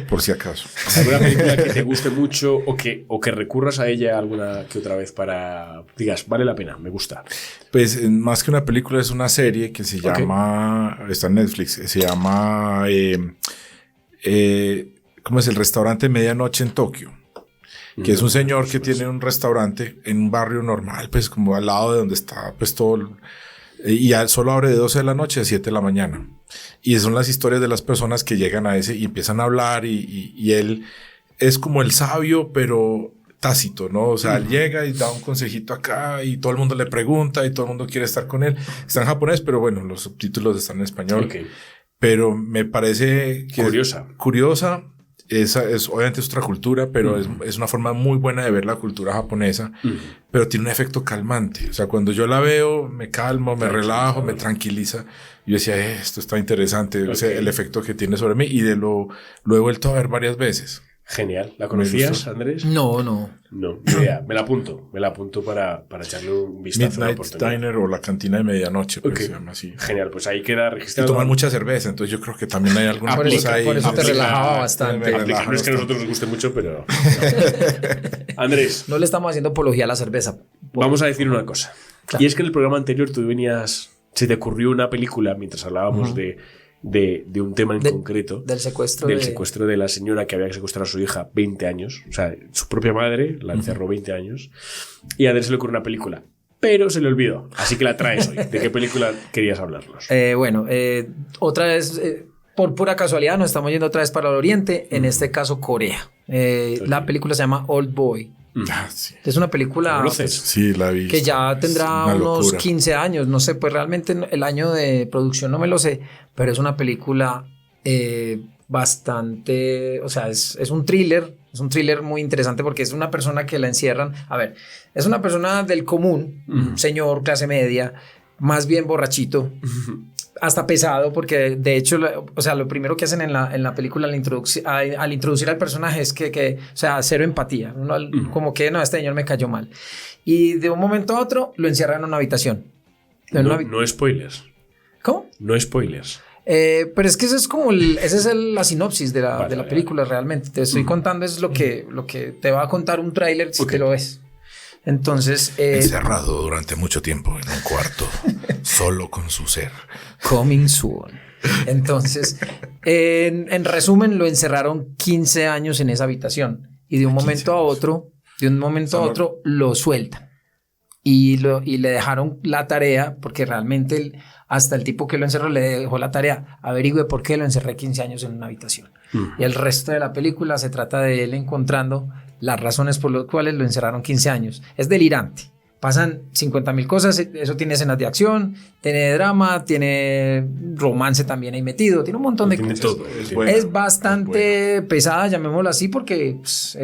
por si acaso. ¿Alguna película que te guste mucho o que recurras a ella alguna que otra vez para digas, vale la pena, me gusta? Pues más que una película es una serie que se llama, está en Netflix, se llama ¿cómo es? El restaurante Medianoche en Tokio. Que es un señor que tiene un restaurante en un barrio normal, pues como al lado de donde está pues todo, y solo abre de 12 de la noche a 7 de la mañana. Y son las historias de las personas que llegan a ese y empiezan a hablar y él es como el sabio, pero tácito, ¿no? O sea, él llega y da un consejito acá y todo el mundo le pregunta y todo el mundo quiere estar con él. Está en japonés, pero bueno, los subtítulos están en español. Okay. Pero me parece que curiosa. Obviamente es otra cultura, pero es una forma muy buena de ver la cultura japonesa, pero tiene un efecto calmante. O sea, cuando yo la veo, me calmo, me relajo, me tranquiliza. Yo decía, esto está interesante, okay. O sea, el efecto que tiene sobre mí, y lo he vuelto a ver varias veces. Genial. ¿La conocías, Andrés? No, idea. Me la apunto para echarle un vistazo. Midnight Diner o la cantina de medianoche, pues se llama así. Genial, pues ahí queda registrado. Y toman mucha cerveza, entonces yo creo que también hay alguna cosa ahí. Por eso te relajaba bastante. No es que a nosotros nos guste mucho, pero... Andrés. No le estamos haciendo apología a la cerveza. Vamos a decir una cosa. Claro. Y es que en el programa anterior se te ocurrió una película mientras hablábamos de un tema en concreto. Del secuestro de la señora que había secuestrado a su hija 20 años. O sea, su propia madre la encerró 20 años. Y a Andrés se le ocurrió una película. Pero se le olvidó. Así que la traes hoy. ¿De qué película querías hablarnos? Otra vez... por pura casualidad nos estamos yendo otra vez para el oriente. En este caso, Corea. La película se llama Old Boy. Sí. Es una película sí, la vi, que ya tendrá unos 15 años, no sé, pues realmente el año de producción no me lo sé, pero es una película bastante, o sea, es un thriller muy interesante porque es una persona que la encierran, es una persona del común, un señor clase media, más bien borrachito, hasta pesado, porque de hecho, lo primero que hacen en la película al introducir al personaje es que o sea, cero empatía, como que este señor me cayó mal. Y de un momento a otro lo encierran en una habitación. No spoilers. ¿Cómo? No spoilers. Pero es que esa es la sinopsis de la película realmente. Te estoy contando, es lo que te va a contar un tráiler si te lo ves. Entonces... encerrado durante mucho tiempo en un cuarto, solo con su ser. Coming soon. Entonces, en resumen, lo encerraron 15 años en esa habitación y de un momento a otro lo sueltan. y le dejaron la tarea, porque realmente hasta el tipo que lo encerró le dejó la tarea, averigüe por qué lo encerré 15 años en una habitación. Y el resto de la película se trata de él encontrando las razones por las cuales lo encerraron 15 años. Es delirante. Pasan 50.000 cosas, eso tiene escenas de acción, tiene drama, tiene romance también ahí metido, tiene un montón de cosas. Todo. Es bastante pesada, llamémoslo así, porque pues,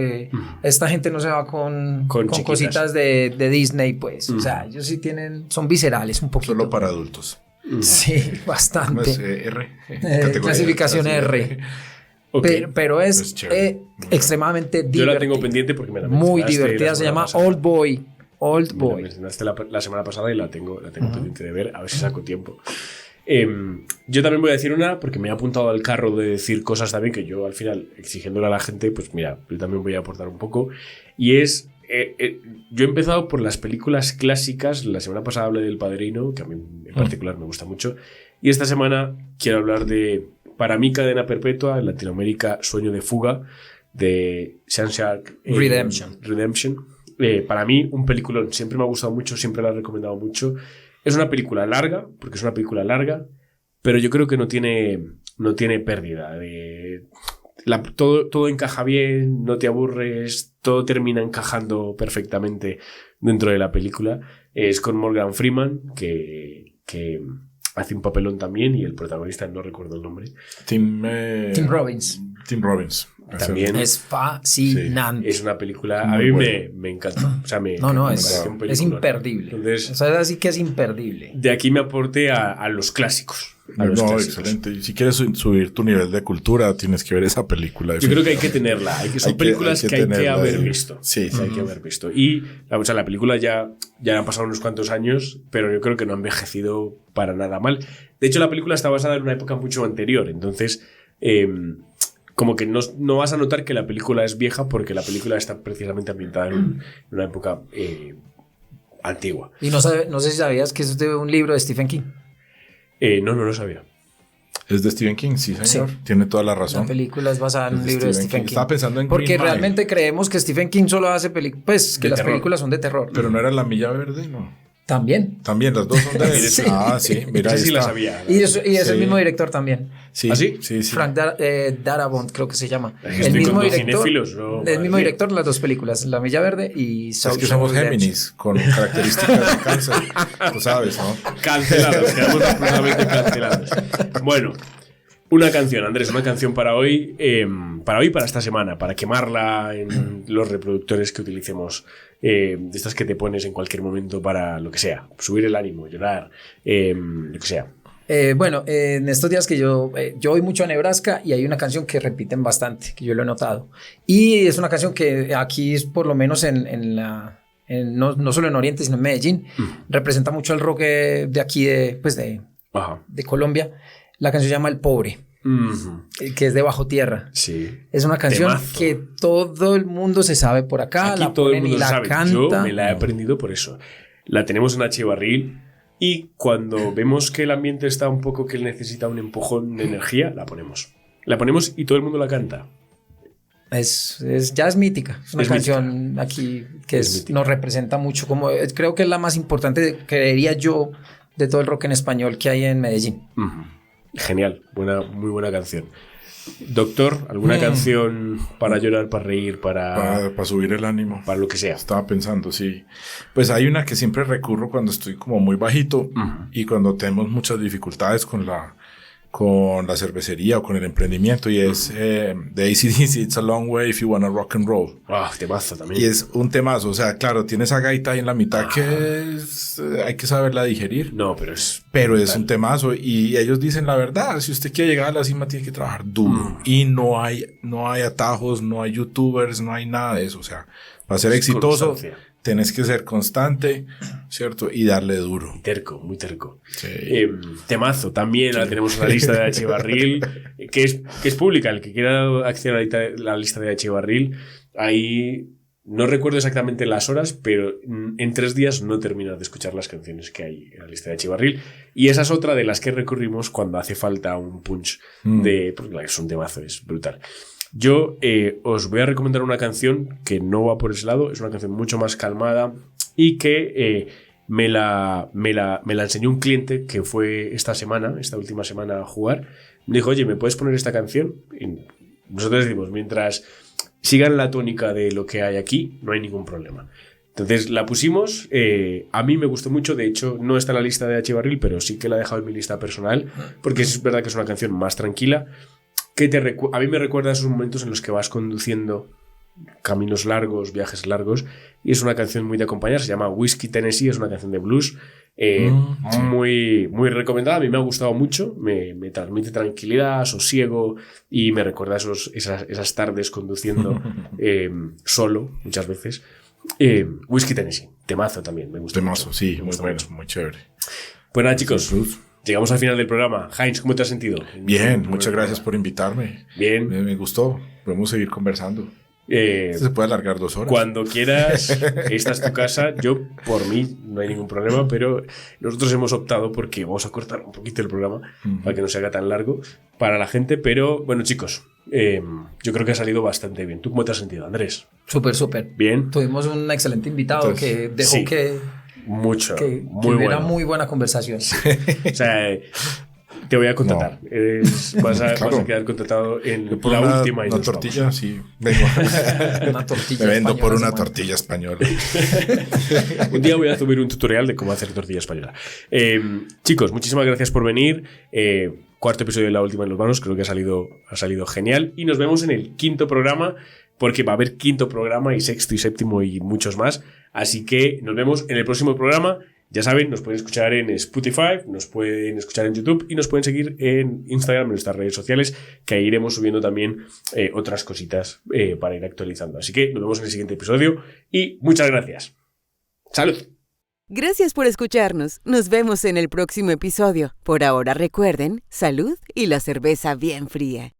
esta gente no se va con cositas de Disney, pues. O sea, ellos sí son viscerales un poquito. Solo para adultos. Sí, bastante. R. Clasificación R. Okay. Pero es extremadamente divertida. Yo la tengo pendiente porque me la muy divertida, se llama Old Boy. Old Boy. Me la mencionaste la semana pasada y la tengo pendiente de ver, a ver si saco tiempo. Yo también voy a decir una, porque me he apuntado al carro de decir cosas también que yo al final, exigiéndole a la gente, pues mira, yo también voy a aportar un poco. Y es, yo he empezado por las películas clásicas. La semana pasada hablé del Padrino, que a mí en particular me gusta mucho. Y esta semana quiero hablar de, para mí, Cadena Perpetua, en Latinoamérica, Sueño de Fuga, de Shawshank Redemption. Para mí, un peliculón. Siempre me ha gustado mucho, siempre la he recomendado mucho. Es una película larga, porque es una película larga, pero yo creo que no tiene pérdida. Todo encaja bien, no te aburres, todo termina encajando perfectamente dentro de la película. Es con Morgan Freeman, que hace un papelón también, y el protagonista no recuerdo el nombre. Tim Robbins. Tim Robbins. También es fascinante. Sí. Es una película, a mí me encanta. O sea, es imperdible. Entonces, o sea, así que es imperdible. De aquí me aporte a los clásicos. Excelente. Y si quieres subir tu nivel de cultura, tienes que ver esa película. Yo creo que hay que tenerla. Son películas que hay que haber visto. Sí. Hay que haber visto. Y la película ya han pasado unos cuantos años, pero yo creo que no ha envejecido para nada mal. De hecho, la película está basada en una época mucho anterior. Entonces, como que no vas a notar que la película es vieja, porque la película está precisamente ambientada en una época antigua. Y no sé si sabías que es de un libro de Stephen King. No lo sabía. Es de Stephen King, sí, señor. Sí. Tiene toda la razón. La película es basada en un libro de Stephen King. Estaba pensando en porque Green realmente Mile. Creemos que Stephen King solo hace películas, pues que las películas son de terror. Pero no era La Milla Verde, ¿no? También, las dos son de él. Sí. Sí, mira, sí la sabía. Y es el mismo director también. Sí. ¿Ah, sí? Sí. Frank Darabont, creo que se llama. El mismo director. El mismo director de las dos películas, La Milla Verde y Es que somos Géminis, con características de cáncer. Tú sabes, ¿no? Cancelados, quedamos absolutamente cancelados. Bueno, una canción, Andrés, una canción para hoy, para esta semana, para quemarla en los reproductores que utilicemos, de estas que te pones en cualquier momento para lo que sea, subir el ánimo, llorar, lo que sea. En estos días que yo voy mucho a Nebraska y hay una canción que repiten bastante, que yo lo he notado. Y es una canción que aquí, por lo menos no solo en Oriente, sino en Medellín, representa mucho el rock de aquí, de Colombia. La canción se llama El Pobre, que es de Bajo Tierra. Sí. Es una canción Temazo. que todo el mundo se sabe por acá. Aquí la todo el ponen mundo y la sabe. canta. Yo me la he aprendido por eso. La tenemos en H. Barril, y cuando vemos que el ambiente está un poco que necesita un empujón de energía, la ponemos. La ponemos y todo el mundo la canta. Ya es mítica. Es una canción mítica. Aquí que nos representa mucho. Creo que es la más importante, creería yo, de todo el rock en español que hay en Medellín. Genial, muy buena canción. Doctor, ¿alguna canción para llorar, para reír, para subir el ánimo? Para lo que sea. Estaba pensando, sí. Pues hay una que siempre recurro cuando estoy como muy bajito y cuando tenemos muchas dificultades con la cervecería o con el emprendimiento, y es de AC/DC, It's a Long Way If You Wanna Rock and Roll. Temazo también. Y es un temazo, o sea, claro, tiene esa gaita ahí en la mitad que hay que saberla digerir. No, pero es un temazo, y ellos dicen la verdad: si usted quiere llegar a la cima tiene que trabajar duro, y no hay atajos, no hay youtubers, no hay nada de eso. O sea, para ser exitoso tienes que ser constante, ¿cierto? Y darle duro. Muy terco. Sí. Temazo. También la tenemos en la lista de H. Barril, que es pública. El que quiera acceder a la lista de H. Barril, ahí no recuerdo exactamente las horas, pero en 3 días no terminas de escuchar las canciones que hay en la lista de H. Barril. Y esa es otra de las que recurrimos cuando hace falta un punch porque es un temazo, es brutal. Yo os voy a recomendar una canción que no va por ese lado. Es una canción mucho más calmada, y que me la enseñó un cliente que fue esta última semana a jugar. Me dijo, oye, ¿me puedes poner esta canción? Y nosotros decimos, mientras sigan la tónica de lo que hay aquí, no hay ningún problema. Entonces la pusimos, a mí me gustó mucho, de hecho no está en la lista de H. Barril, pero sí que la he dejado en mi lista personal, porque es verdad que es una canción más tranquila, que a mí me recuerda a esos momentos en los que vas conduciendo caminos largos, viajes largos, y es una canción muy de acompañar, se llama Whiskey Tennessee, es una canción de blues, muy, muy recomendada, a mí me ha gustado mucho, me transmite tranquilidad, sosiego, y me recuerda esas tardes conduciendo solo, muchas veces. Whiskey Tennessee, temazo también, me gusta. Temazo, mucho. sí, Me muy gusta bueno, mucho. muy chévere. Pues nada, chicos, llegamos al final del programa. Heinz, ¿cómo te has sentido? Bien, muchas gracias por invitarme. Bien. Me gustó, podemos seguir conversando. Se puede alargar 2 horas. Cuando quieras, esta es tu casa. Yo, por mí, no hay ningún problema, pero nosotros hemos optado porque vamos a cortar un poquito el programa para que no se haga tan largo para la gente. Pero bueno, chicos, yo creo que ha salido bastante bien. ¿Tú cómo te has sentido, Andrés? Súper. Bien. Tuvimos un excelente invitado. Entonces, que dejó sí, que muy hubiera bueno. muy buena conversación. O sea, te voy a contratar. No. Vas a quedar contratado en la última. Una tortilla, sí. Vengo. Una tortilla Me vendo por una española. tortilla española. Un día voy a subir un tutorial de cómo hacer tortilla española. Chicos, muchísimas gracias por venir. Cuarto episodio de La Última en los Manos. Creo que ha salido genial. Y nos vemos en el 5º programa, porque va a haber 5º programa y 6º y 7º y muchos más. Así que nos vemos en el próximo programa. Ya saben, nos pueden escuchar en Spotify, nos pueden escuchar en YouTube y nos pueden seguir en Instagram, en nuestras redes sociales, que ahí iremos subiendo también otras cositas para ir actualizando. Así que nos vemos en el siguiente episodio y muchas gracias. ¡Salud! Gracias por escucharnos. Nos vemos en el próximo episodio. Por ahora recuerden, salud y la cerveza bien fría.